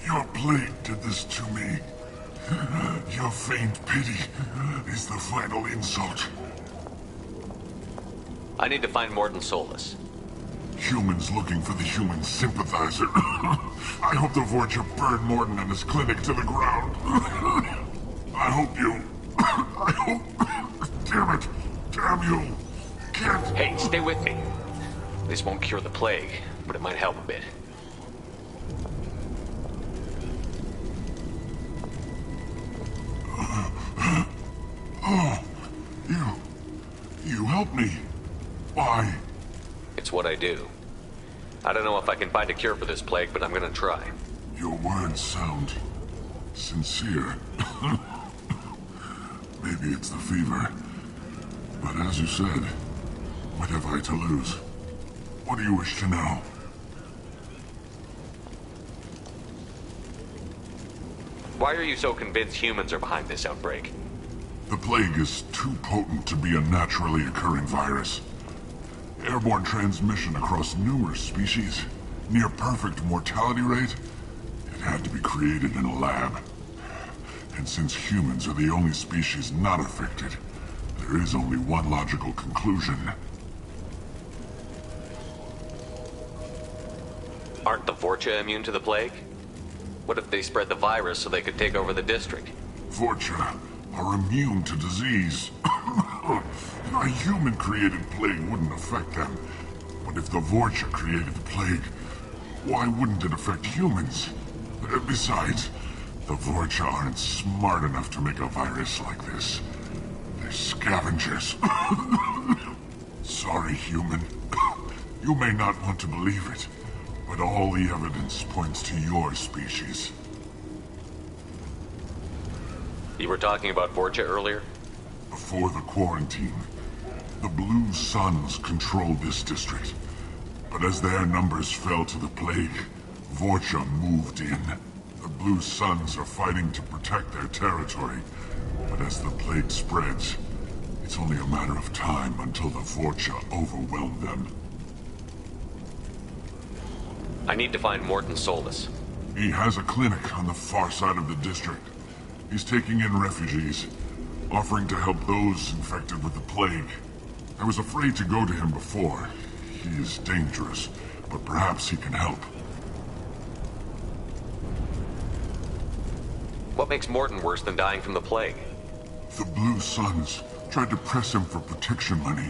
Speaker 10: Your plague did this to me. Your faint pity is the final insult.
Speaker 6: I need to find Morton Solus.
Speaker 10: Humans looking for the human sympathizer. I hope the Vorcha burned Morton and his clinic to the ground. I hope you... I hope... Damn it. Damn you. Can't...
Speaker 6: Hey, stay with me. This won't cure the plague, but it might help a bit.
Speaker 10: Oh, you helped me. Why?
Speaker 6: It's what I do. I don't know if I can find a cure for this plague, but I'm gonna try.
Speaker 10: Your words sound sincere. Maybe it's the fever. But as you said, what have I to lose? What do you wish to know?
Speaker 6: Why are you so convinced humans are behind this outbreak?
Speaker 10: The plague is too potent to be a naturally occurring virus. Airborne transmission across numerous species, near perfect mortality rate. It had to be created in a lab. And since humans are the only species not affected, there is only one logical conclusion.
Speaker 6: Aren't the Vorcha immune to the plague? What if they spread the virus so they could take over the district?
Speaker 10: Vorcha are immune to disease. A human-created plague wouldn't affect them. But if the Vorcha created the plague, why wouldn't it affect humans? Besides, the Vorcha aren't smart enough to make a virus like this. They're scavengers. Sorry, human. You may not want to believe it, but all the evidence points to your species.
Speaker 6: You were talking about Vorcha earlier?
Speaker 10: Before the quarantine, the Blue Suns controlled this district. But as their numbers fell to the plague, Vorcha moved in. The Blue Suns are fighting to protect their territory. But as the plague spreads, it's only a matter of time until the Vorcha overwhelm them.
Speaker 6: I need to find Morton Solus.
Speaker 10: He has a clinic on the far side of the district. He's taking in refugees, offering to help those infected with the plague. I was afraid to go to him before. He is dangerous, but perhaps he can help.
Speaker 6: What makes Morton worse than dying from the plague?
Speaker 10: The Blue Suns tried to press him for protection money.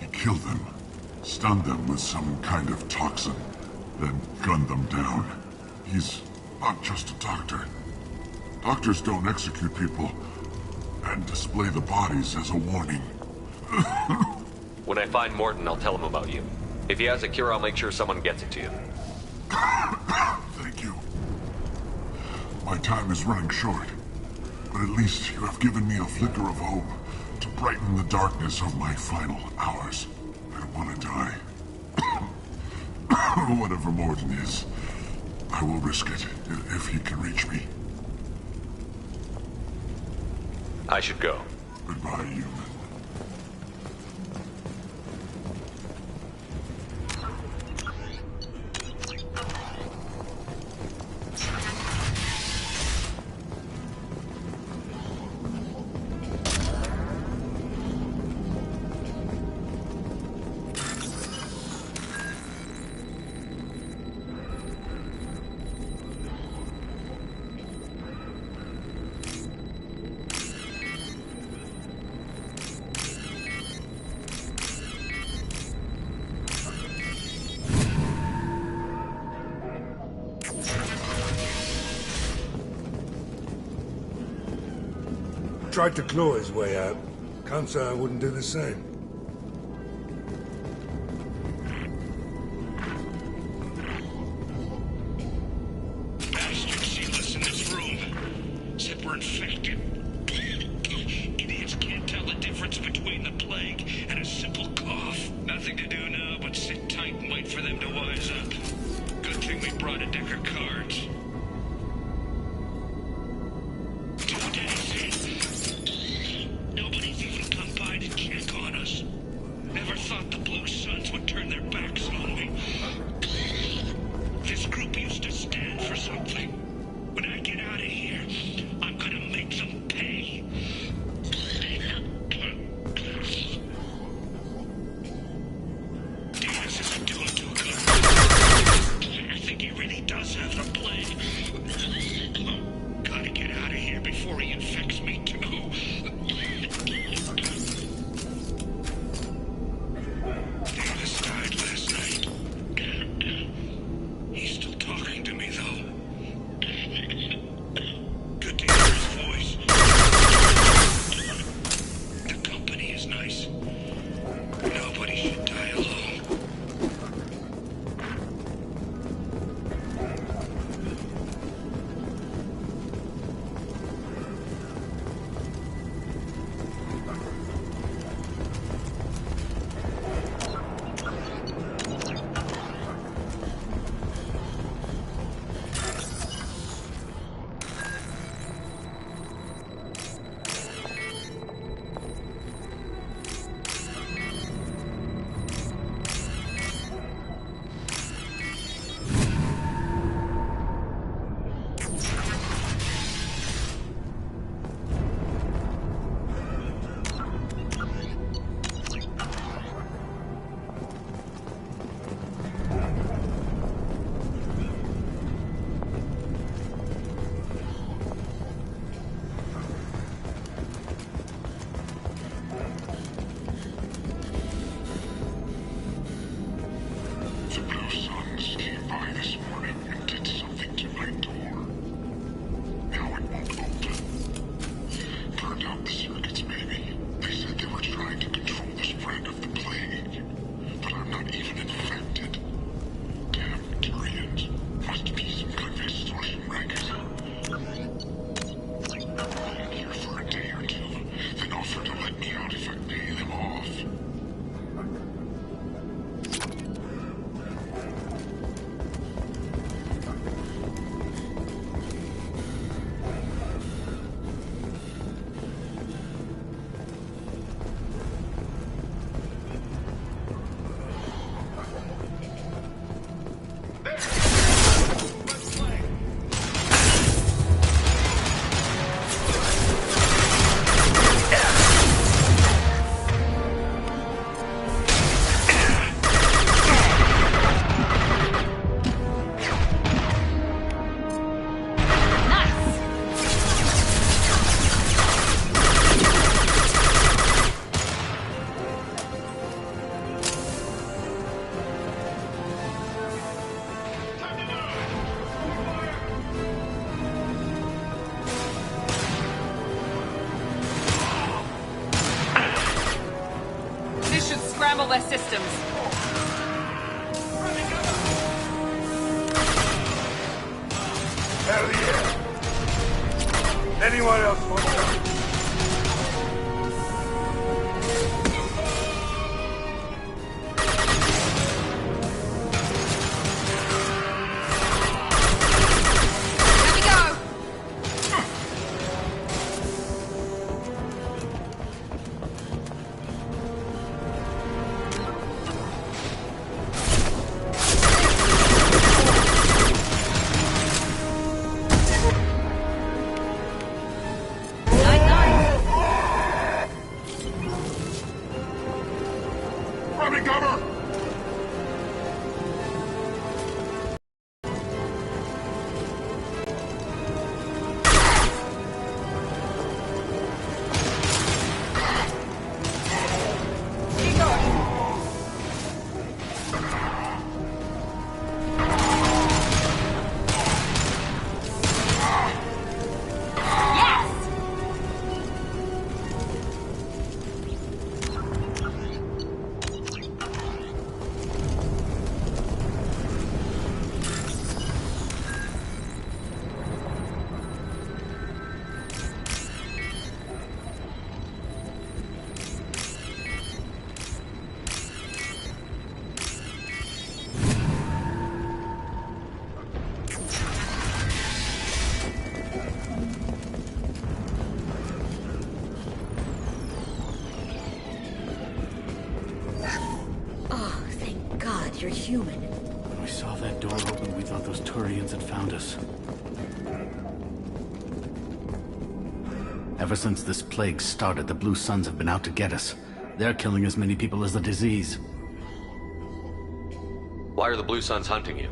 Speaker 10: He killed them, stunned them with some kind of toxin, then gunned them down. He's not just a doctor. Doctors don't execute people and display the bodies as a warning.
Speaker 6: When I find Morton, I'll tell him about you. If he has a cure, I'll make sure someone gets it to you.
Speaker 10: Thank you. My time is running short, but at least you have given me a flicker of hope to brighten the darkness of my final hours. I don't want to die. Whatever Morton is, I will risk it if he can reach me.
Speaker 6: I should go.
Speaker 10: Goodbye, human.
Speaker 8: Tried to claw his way out. Can't say I wouldn't do the same.
Speaker 13: Bastards seen us in this room. Said we're infected. Idiots can't tell the difference between the plague and a simple cough. Nothing to do now but sit tight and wait for them to wise up. Good thing we brought a deck of cards. 2 days in. Nobody's even come by to check on us. Never thought the Blue Suns would turn their backs on me. This group used to stand for something. When I get out of here, I'm gonna make them pay. Diaz isn't doing too good. I think he really does have the
Speaker 2: scramble their systems.
Speaker 8: Hell yeah! Anyone else want to?
Speaker 14: You're human.
Speaker 21: When we saw that door open, we thought those Turians had found us. Ever since this plague started, the Blue Suns have been out to get us. They're killing as many people as the disease.
Speaker 6: Why are the Blue Suns hunting you?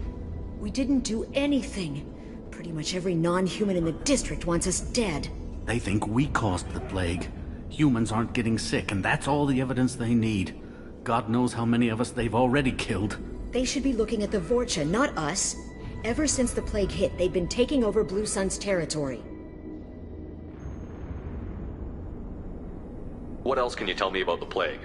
Speaker 14: We didn't do anything. Pretty much every non-human in the district wants us dead.
Speaker 21: They think we caused the plague. Humans aren't getting sick, and that's all the evidence they need. God knows how many of us they've already killed.
Speaker 14: They should be looking at the Vorcha, not us. Ever since the plague hit, they've been taking over Blue Sun's territory.
Speaker 6: What else can you tell me about the plague?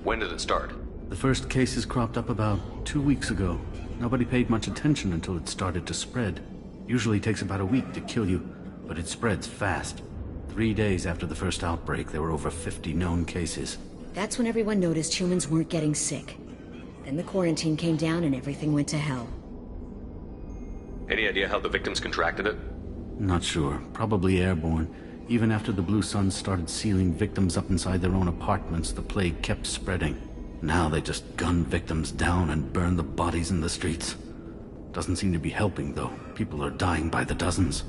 Speaker 6: When did it start?
Speaker 21: The first cases cropped up about 2 weeks ago. Nobody paid much attention until it started to spread. Usually takes about a week to kill you, but it spreads fast. 3 days after the first outbreak, there were over 50 known cases.
Speaker 14: That's when everyone noticed humans weren't getting sick. Then the quarantine came down and everything went to hell.
Speaker 6: Any idea how the victims contracted it?
Speaker 21: Not sure. Probably airborne. Even after the Blue Suns started sealing victims up inside their own apartments, the plague kept spreading. Now they just gun victims down and burn the bodies in the streets. Doesn't seem to be helping, though. People are dying by the dozens.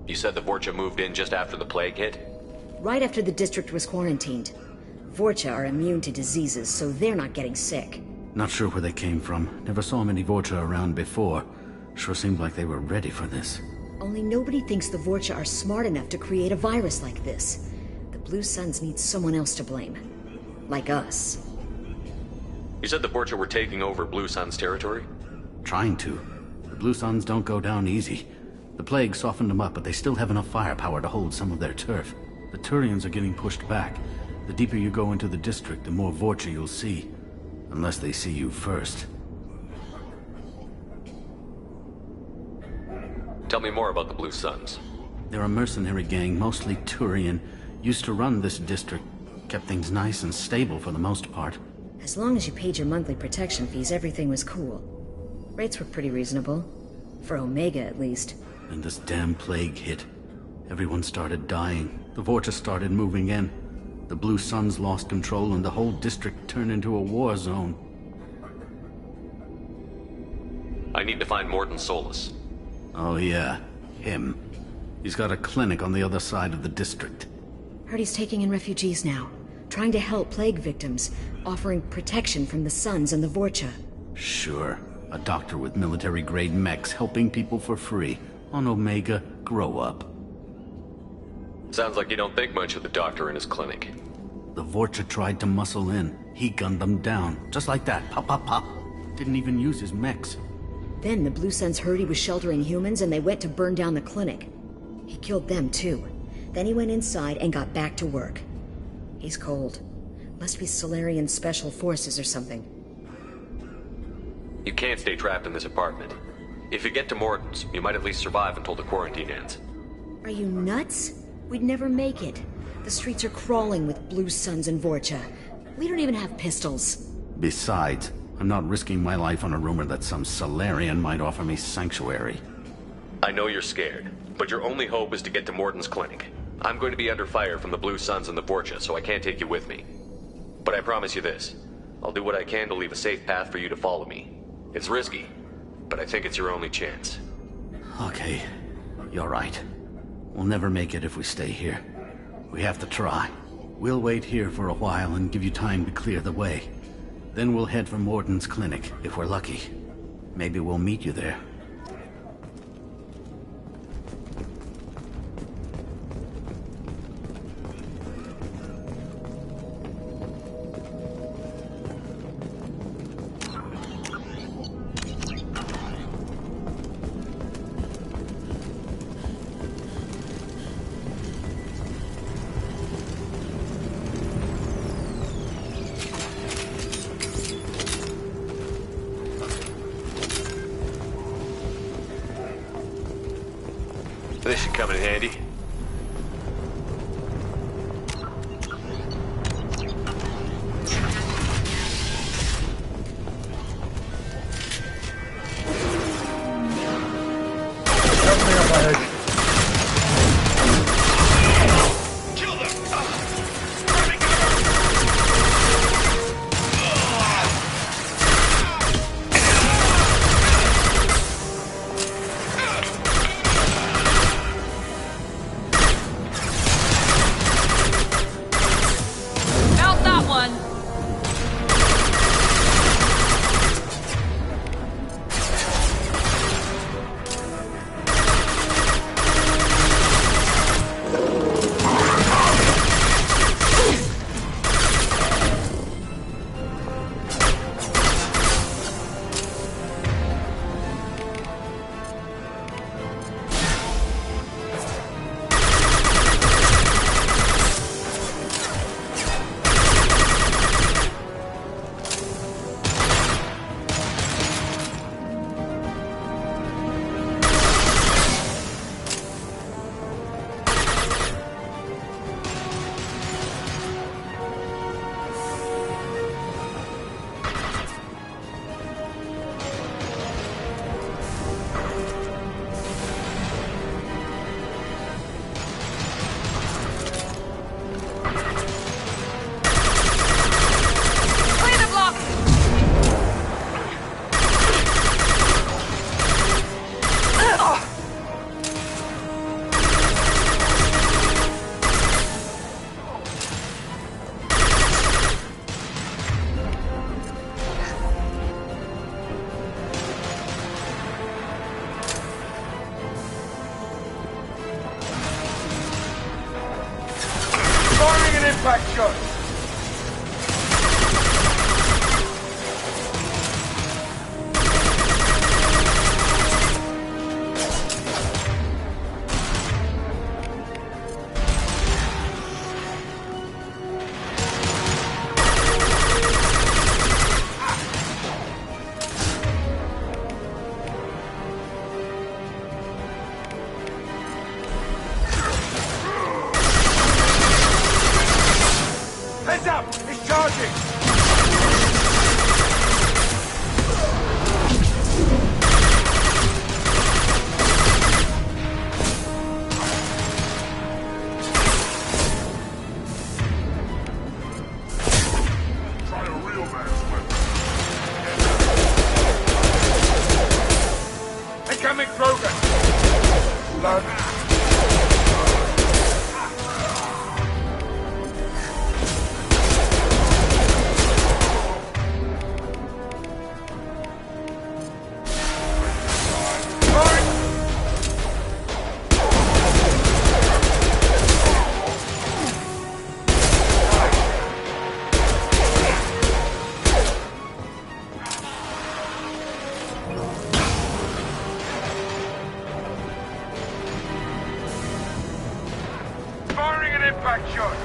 Speaker 6: You said the Vorcha moved in just after the plague hit?
Speaker 14: Right after the district was quarantined. Vorcha are immune to diseases, so they're not getting sick.
Speaker 21: Not sure where they came from. Never saw many Vorcha around before. Sure seemed like they were ready for this.
Speaker 14: Only nobody thinks the Vorcha are smart enough to create a virus like this. The Blue Suns need someone else to blame. Like us.
Speaker 6: You said the Vorcha were taking over Blue Sun's territory?
Speaker 21: Trying to. The Blue Suns don't go down easy. The plague softened them up, but they still have enough firepower to hold some of their turf. The Turians are getting pushed back. The deeper you go into the district, the more Vorcha you'll see. Unless they see you first.
Speaker 6: Tell me more about the Blue Suns.
Speaker 21: They're a mercenary gang, mostly Turian. Used to run this district. Kept things nice and stable for the most part.
Speaker 14: As long as you paid your monthly protection fees, everything was cool. Rates were pretty reasonable. For Omega, at least.
Speaker 21: And this damn plague hit. Everyone started dying. The Vorcha started moving in. The Blue Suns lost control and the whole district turned into a war zone.
Speaker 6: I need to find Morden Solus.
Speaker 21: Oh yeah, him. He's got a clinic on the other side of the district.
Speaker 14: Heard he's taking in refugees now. Trying to help plague victims. Offering protection from the Suns and the Vorcha.
Speaker 21: Sure. A doctor with military-grade mechs helping people for free. On Omega, grow up.
Speaker 6: Sounds like you don't think much of the doctor in his clinic.
Speaker 21: The Vorcha tried to muscle in. He gunned them down. Just like that. Pop, pop, pop. Didn't even use his mechs.
Speaker 14: Then the Blue Suns heard he was sheltering humans and they went to burn down the clinic. He killed them too. Then he went inside and got back to work.
Speaker 3: He's cold. Must be Solarian Special Forces or something.
Speaker 6: You can't stay trapped in this apartment. If you get to Morton's, you might at least survive until the quarantine ends.
Speaker 3: Are you nuts? We'd never make it. The streets are crawling with Blue Suns and Vorcha. We don't even have pistols.
Speaker 21: Besides, I'm not risking my life on a rumor that some Solarian might offer me sanctuary.
Speaker 6: I know you're scared, but your only hope is to get to Morton's clinic. I'm going to be under fire from the Blue Suns and the Vorcha, so I can't take you with me. But I promise you this. I'll do what I can to leave a safe path for you to follow me. It's risky, but I think it's your only chance.
Speaker 21: Okay, you're right. We'll never make it if we stay here. We have to try. We'll wait here for a while and give you time to clear the way. Then we'll head for Morton's clinic, if we're lucky. Maybe we'll meet you there.
Speaker 6: This should come in handy.
Speaker 8: Impact shot! Heads up! He's charging!
Speaker 10: Try a real man's weapon.
Speaker 8: Incoming progress! Blood. Firing an impact shot!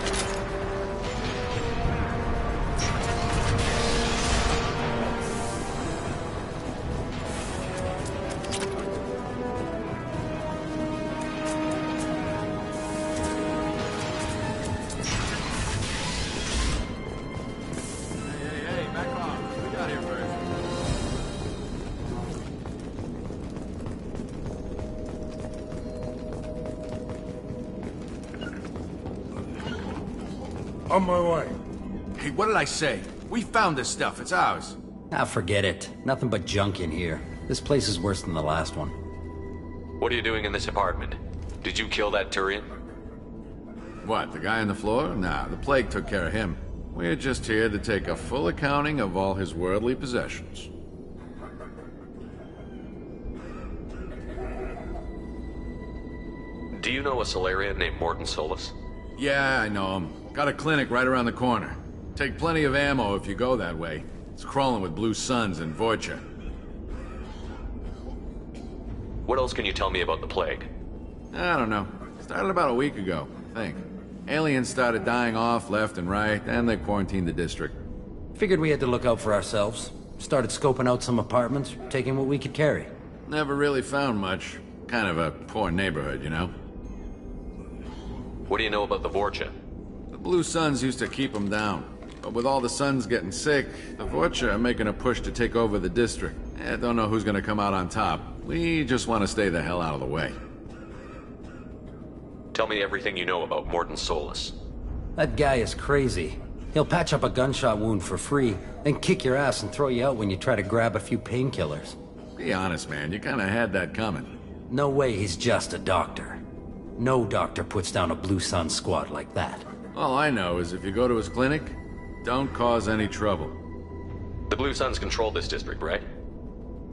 Speaker 8: On my way.
Speaker 4: Hey, what did I say? We found this stuff. It's ours.
Speaker 22: Ah, forget it. Nothing but junk in here. This place is worse than the last one.
Speaker 6: What are you doing in this apartment? Did you kill that Turian?
Speaker 23: What, the guy on the floor? Nah, the plague took care of him. We're just here to take a full accounting of all his worldly possessions.
Speaker 6: Do you know a Solarian named Morton Solus?
Speaker 23: Yeah, I know him. Got a clinic right around the corner. Take plenty of ammo if you go that way. It's crawling with Blue Suns and Vorcha.
Speaker 6: What else can you tell me about the plague?
Speaker 23: I don't know. Started about a week ago, I think. Aliens started dying off left and right, and they quarantined the district.
Speaker 22: Figured we had to look out for ourselves. Started scoping out some apartments, taking what we could carry.
Speaker 23: Never really found much. Kind of a poor neighborhood, you know?
Speaker 6: What do you know about the Vorcha?
Speaker 23: The Blue Suns used to keep them down. But with all the Suns getting sick, the Vorcha are making a push to take over the district. Don't know who's gonna come out on top. We just want to stay the hell out of the way.
Speaker 6: Tell me everything you know about Morton Solus.
Speaker 22: That guy is crazy. He'll patch up a gunshot wound for free, then kick your ass and throw you out when you try to grab a few painkillers.
Speaker 23: Be honest, man. You kinda had that coming.
Speaker 22: No way he's just a doctor. No doctor puts down a Blue Sun squad like that.
Speaker 23: All I know is if you go to his clinic, don't cause any trouble.
Speaker 6: The Blue Suns control this district, right?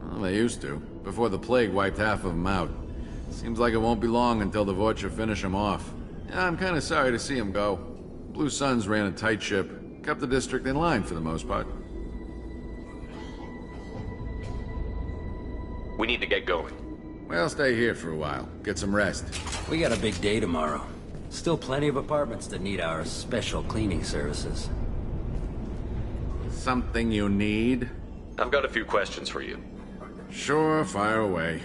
Speaker 23: Well, they used to, before the plague wiped half of them out. Seems like it won't be long until the Vorcha finish them off. Yeah, I'm kinda sorry to see them go. Blue Suns ran a tight ship, kept the district in line for the most part.
Speaker 6: We need to get going.
Speaker 23: Well, stay here for a while. Get some rest.
Speaker 22: We got a big day tomorrow. Still plenty of apartments that need our special cleaning services.
Speaker 23: Something you need?
Speaker 6: I've got a few questions for you.
Speaker 23: Sure, fire away.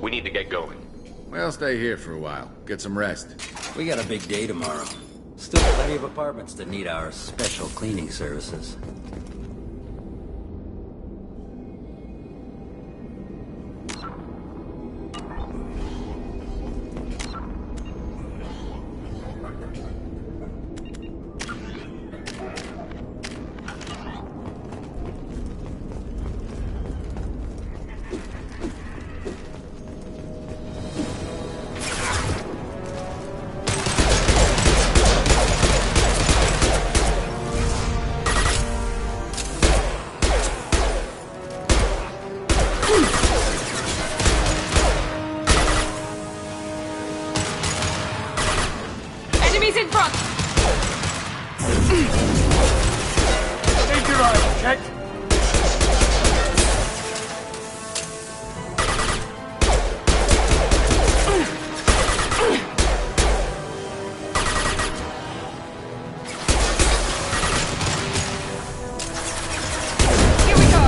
Speaker 6: We need to get going.
Speaker 23: Well, stay here for a while. Get some rest.
Speaker 22: We got a big day tomorrow. Still plenty of apartments that need our special cleaning services.
Speaker 2: Enemies in front!
Speaker 8: Keep your eyes checked.
Speaker 2: Here we go!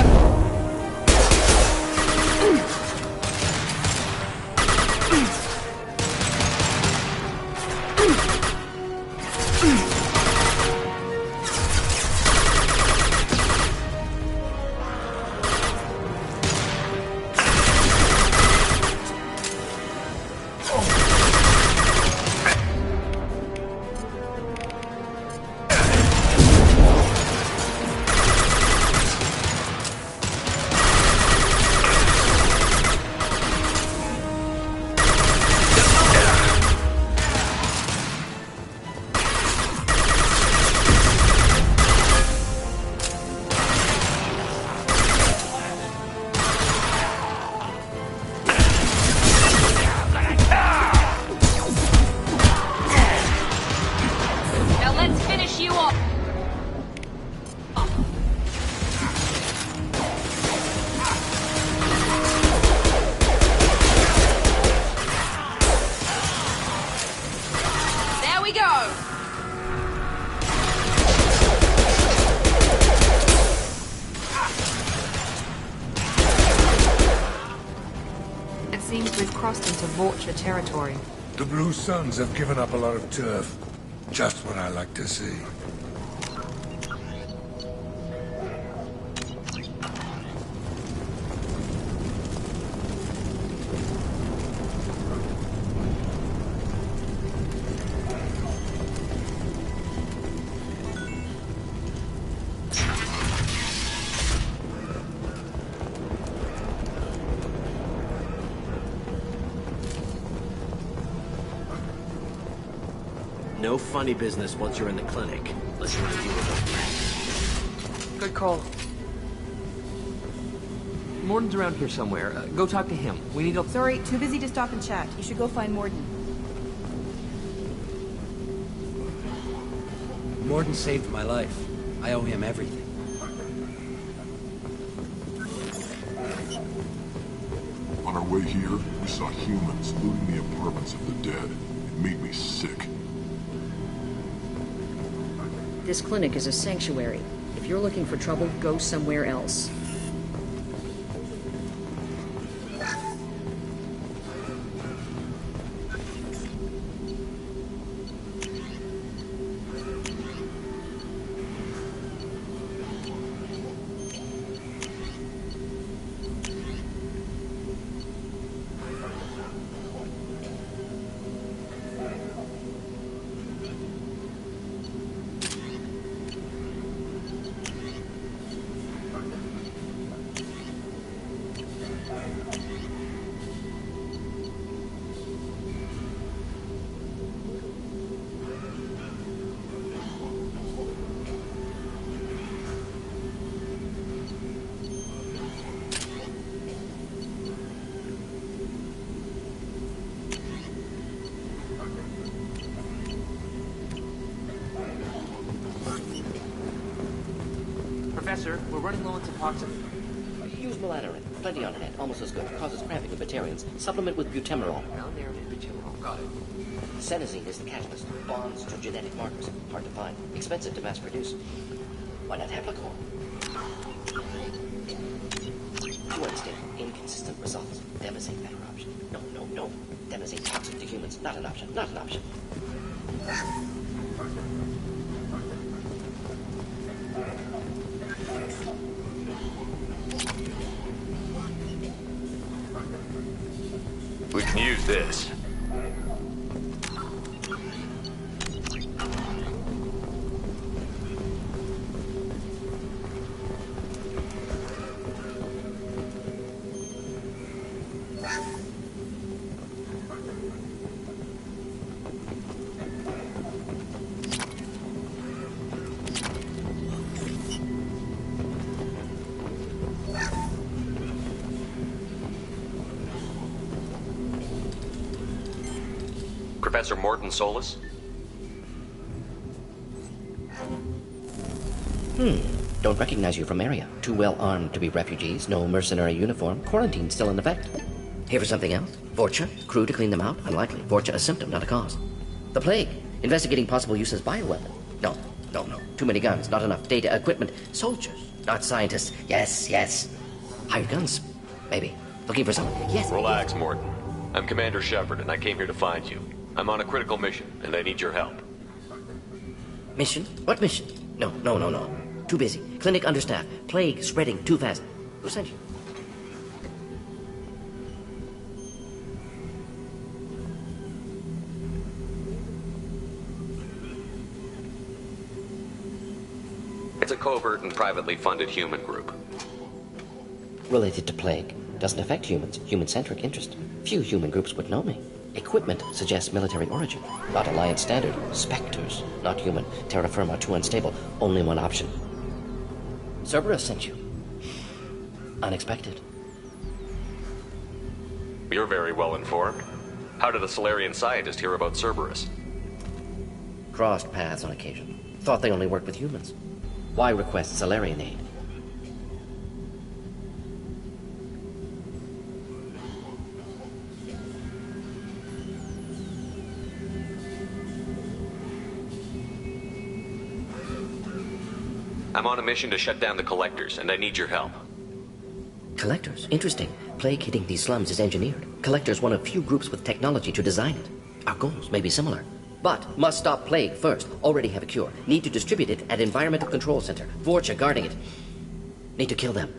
Speaker 2: Now let's finish you off! There we go! It seems we've crossed into Vorcha territory.
Speaker 8: The Blue Suns have given up a lot of turf. Just what I like to see.
Speaker 5: no funny business once you're in the clinic. Unless you want to deal with
Speaker 9: Good call. Morden's around here somewhere. Go talk to him. We need to...
Speaker 20: Sorry, too busy to stop and chat. You should go find Morden.
Speaker 22: Morden saved my life. I owe him everything.
Speaker 10: On our way here, we saw humans looting the apartments of the dead. It made me sick.
Speaker 3: This clinic is a sanctuary. If you're looking for trouble, go somewhere else.
Speaker 9: Professor, we're running low on toxin.
Speaker 18: Use Melatonin. Plenty on hand. Almost as good. Causes cramping in vegetarians. Supplement with butemerol.
Speaker 9: Malnarrative butemerol. Got it.
Speaker 18: Senesine is the catalyst. Bonds to genetic markers. Hard to find. Expensive to mass produce. Why not Heplicor? You understand. Inconsistent results. Demazine better option. No. Demazine toxic to humans. Not an option. Not an option.
Speaker 6: We can use this. Professor Morton Solus?
Speaker 18: Don't recognize you from area. Too well armed to be refugees, no mercenary uniform, quarantine still in effect. Here for something else? Vorcha? Crew to clean them out? Unlikely. Vorcha a symptom, not a cause. The plague? Investigating possible use as bioweapon? No. Too many guns, not enough data, equipment. Soldiers, not scientists. Yes. Hired guns? Maybe. Looking for someone? Yes.
Speaker 6: Relax, Morton. I'm Commander Shepard, and I came here to find you. I'm on a critical mission, and I need your help.
Speaker 18: Mission? What mission? No. Too busy. Clinic understaffed. Plague spreading too fast. Who sent you?
Speaker 6: It's a covert and privately funded human group.
Speaker 18: Related to plague. Doesn't affect humans. Human-centric interest. Few human groups would know me. Equipment suggests military origin. Not Alliance standard. Spectres. Not human. Terra firma too unstable. Only one option. Cerberus sent you. Unexpected.
Speaker 6: You're very well informed. How did a Solarian scientist hear about Cerberus?
Speaker 18: Crossed paths on occasion. Thought they only worked with humans. Why request Solarian aid?
Speaker 6: I'm on a mission to shut down the Collectors, and I need your help.
Speaker 18: Collectors? Interesting. Plague hitting these slums is engineered. Collectors one of few groups with technology to design it. Our goals may be similar. But must stop plague first. Already have a cure. Need to distribute it at Environmental Control Center. Vorcha guarding it. Need to kill them.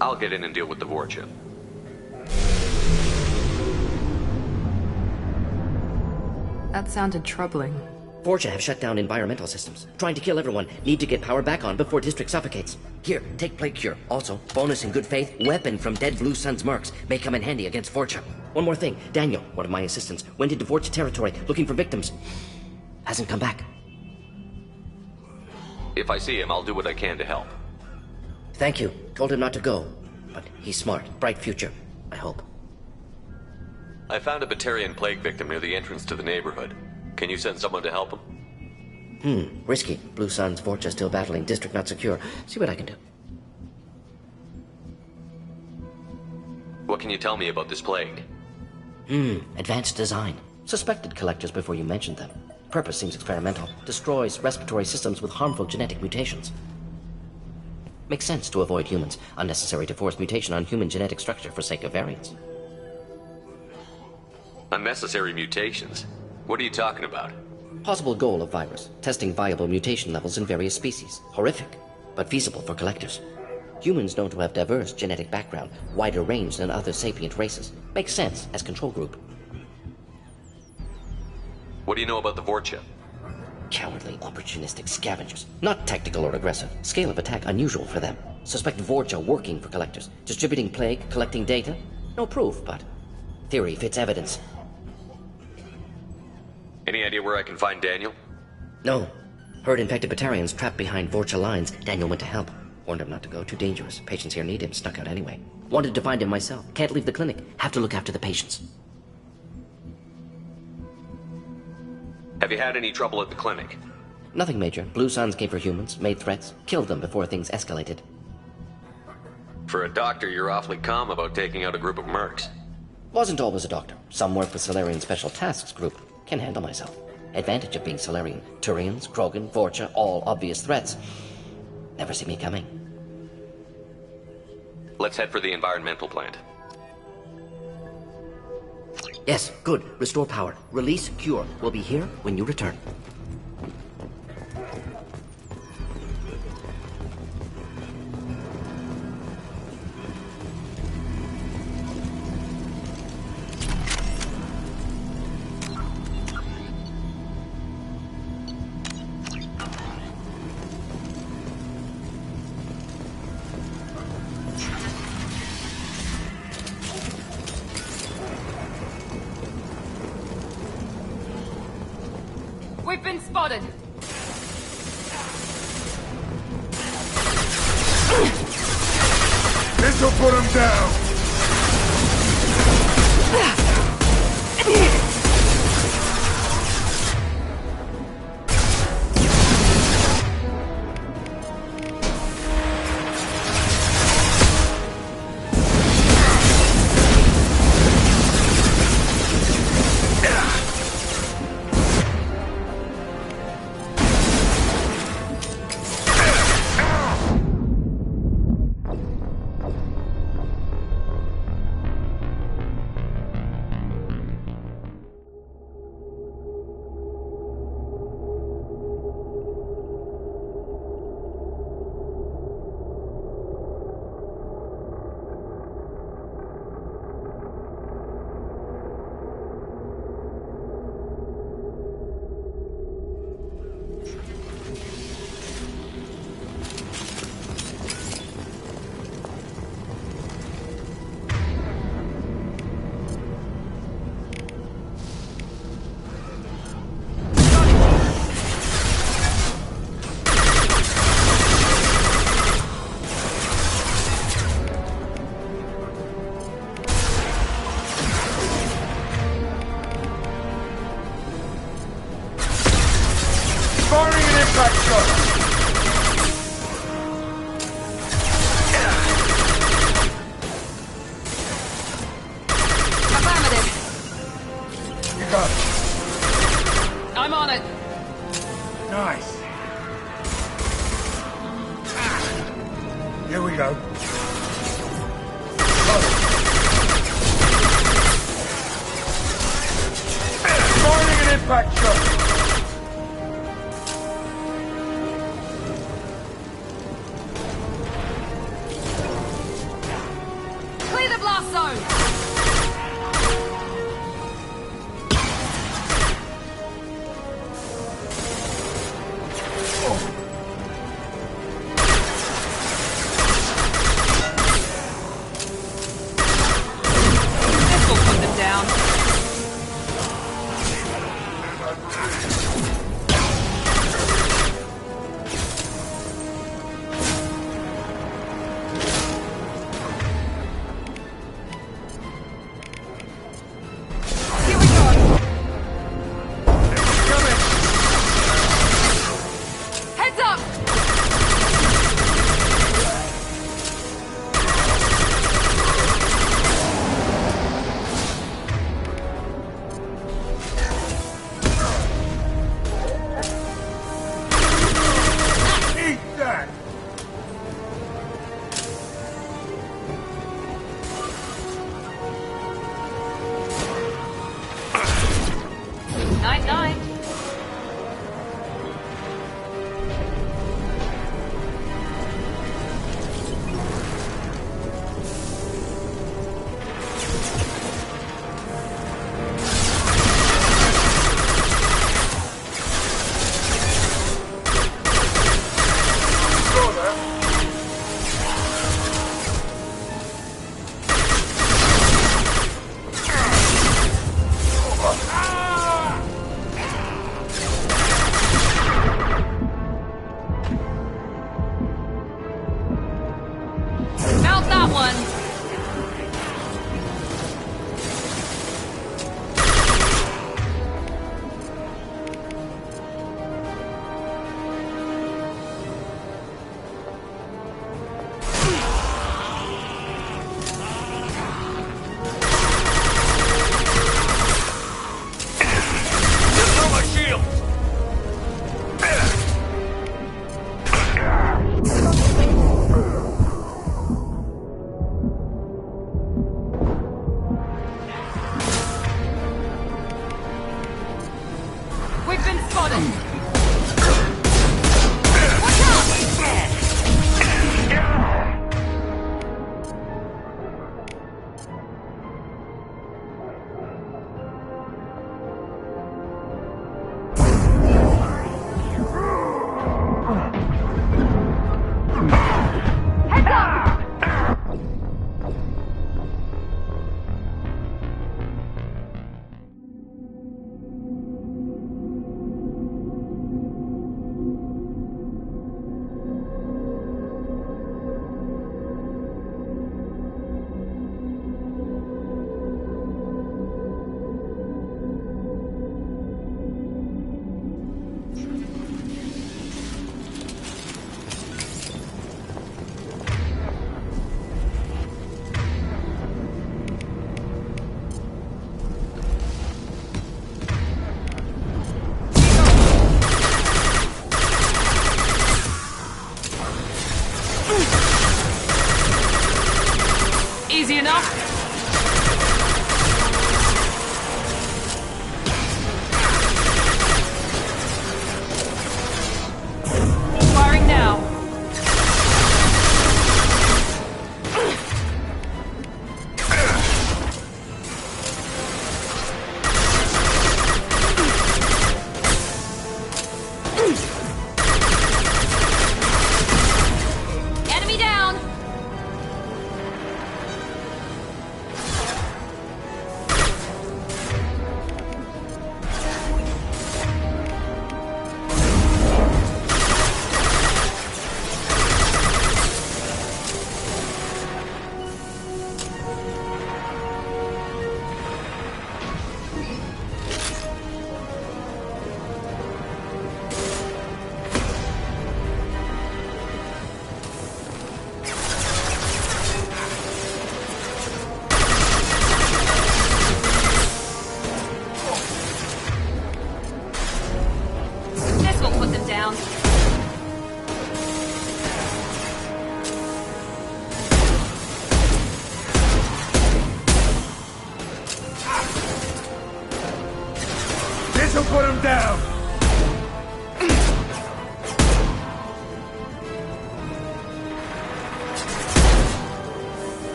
Speaker 6: I'll get in and deal with the Vorcha.
Speaker 2: That sounded troubling.
Speaker 18: Fortune have shut down environmental systems. Trying to kill everyone. Need to get power back on before District suffocates. Here, take Plague Cure. Also, bonus in good faith, weapon from dead Blue Sun's mercs. May come in handy against Fortune. One more thing. Daniel, one of my assistants, went into Vorcha territory looking for victims. Hasn't come back.
Speaker 6: If I see him, I'll do what I can to help.
Speaker 18: Thank you. Told him not to go. But he's smart. Bright future. I hope.
Speaker 6: I found a Batarian plague victim near the entrance to the neighborhood. Can you send someone to help him?
Speaker 18: Risky. Blue Sun's Vorcha still battling. District not secure. See what I can do.
Speaker 6: What can you tell me about this plague?
Speaker 18: Advanced design. Suspected collectors before you mentioned them. Purpose seems experimental. Destroys respiratory systems with harmful genetic mutations. Makes sense to avoid humans. Unnecessary to force mutation on human genetic structure for sake of variance.
Speaker 6: Unnecessary mutations? What are you talking about?
Speaker 18: Possible goal of virus. Testing viable mutation levels in various species. Horrific, but feasible for collectors. Humans known to have diverse genetic background, wider range than other sapient races. Makes sense as control group.
Speaker 6: What do you know about the Vorcha?
Speaker 18: Cowardly, opportunistic scavengers. Not tactical or aggressive. Scale of attack unusual for them. Suspect Vorcha working for collectors. Distributing plague, collecting data. No proof, but theory fits evidence.
Speaker 6: Any idea where I can find Daniel?
Speaker 18: No. Heard infected Batarians trapped behind Vorcha lines. Daniel went to help. Warned him not to go. Too dangerous. Patients here need him. Snuck out anyway. Wanted to find him myself. Can't leave the clinic. Have to look after the patients.
Speaker 6: Have you had any trouble at the clinic?
Speaker 18: Nothing major. Blue Suns came for humans, made threats, killed them before things escalated.
Speaker 6: For a doctor, you're awfully calm about taking out a group of mercs.
Speaker 18: Wasn't always a doctor. Some work with Solarian Special Tasks Group. Can handle myself. Advantage of being Solarian. Turians, Krogan, Vorcha, all obvious threats. Never see me coming.
Speaker 6: Let's head for the environmental plant.
Speaker 18: Yes, good. Restore power. Release cure. We'll be here when you return.
Speaker 2: We've been spotted.
Speaker 10: This'll put him down.
Speaker 2: I'm on it.
Speaker 8: Nice. Here we go. Firing an impact shot.
Speaker 2: Clear the blast zone. someone! Easy enough. Firing now. Enemy down. This will put them down.
Speaker 8: This'll put him down!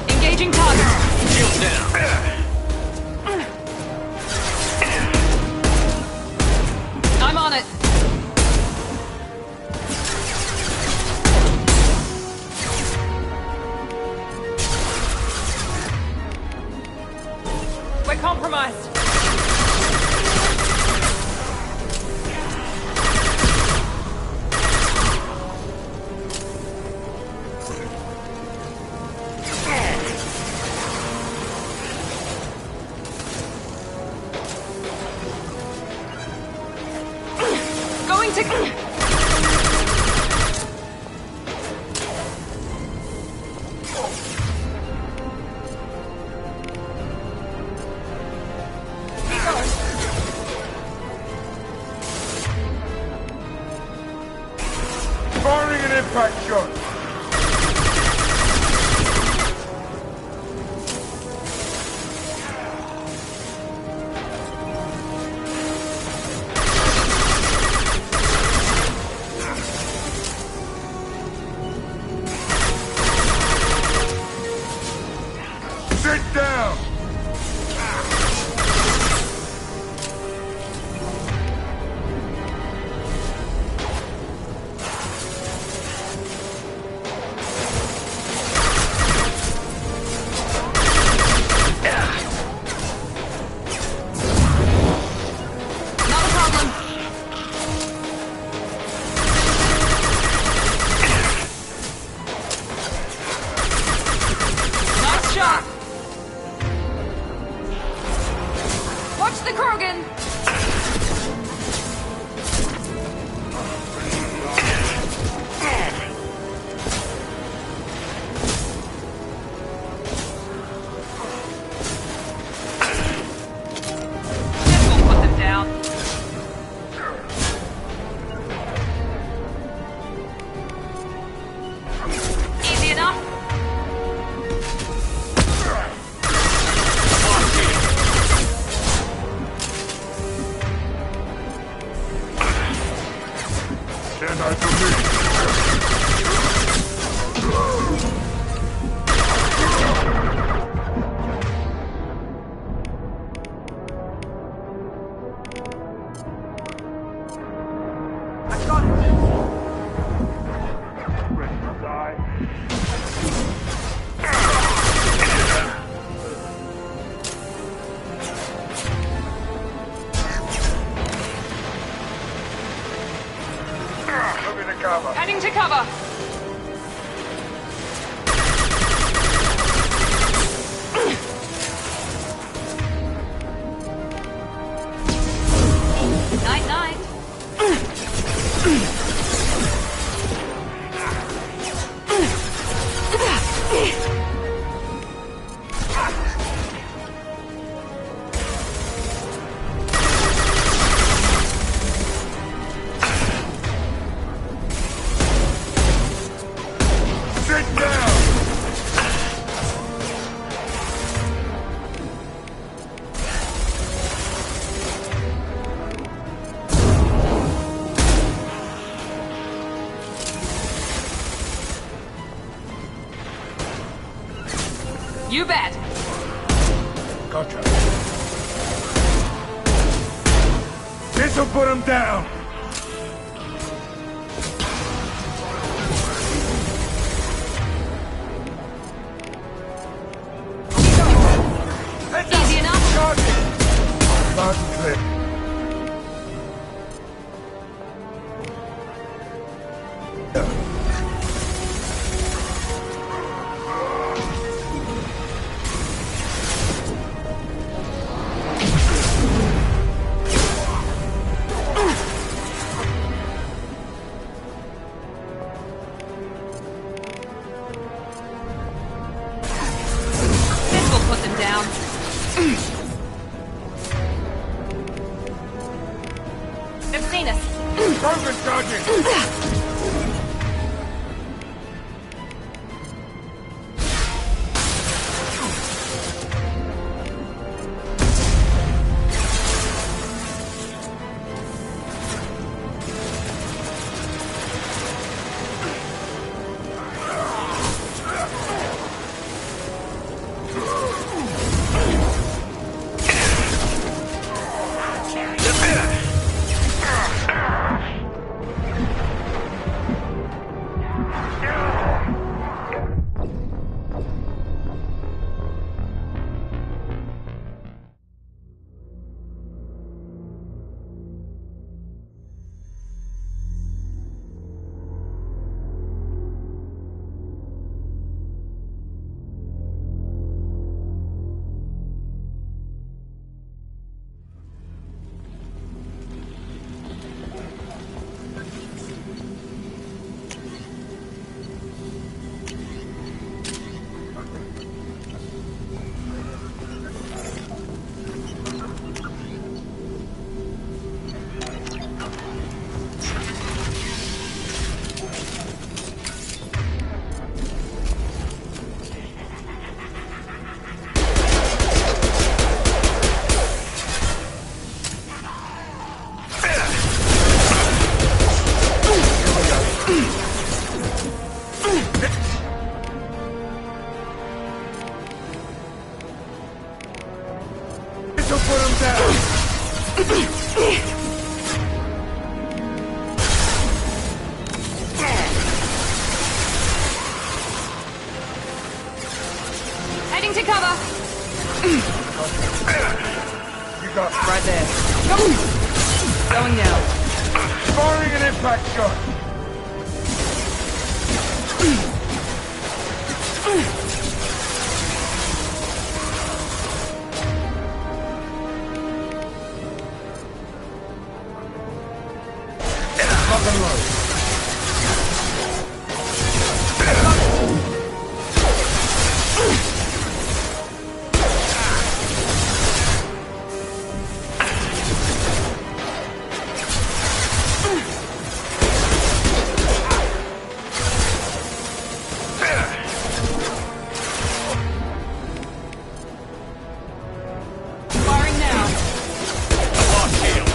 Speaker 2: Engaging target.
Speaker 5: Shields down.
Speaker 2: I'm on it. We're compromised. Going to...
Speaker 8: Firing an impact shot! Sit down!
Speaker 16: Stand by for me.
Speaker 2: Heading to cover. 9-9. You bet.
Speaker 8: Gotcha. This'll put him down.
Speaker 2: Easy enough.
Speaker 8: Loud and clear.
Speaker 2: This will put them down. They've seen us.
Speaker 8: Focus, Sergeant! This'll put him down.
Speaker 2: Heading to cover.
Speaker 8: You got
Speaker 2: Right there. Going down.
Speaker 8: firing an impact shot. Lock and load.
Speaker 2: Firing now.
Speaker 6: Lost shield.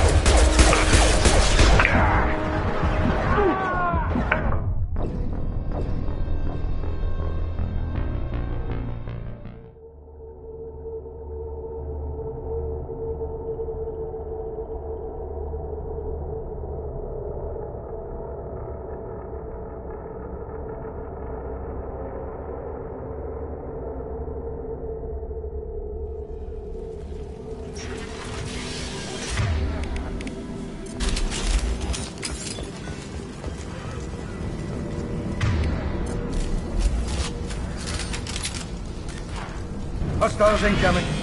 Speaker 7: Hostiles incoming.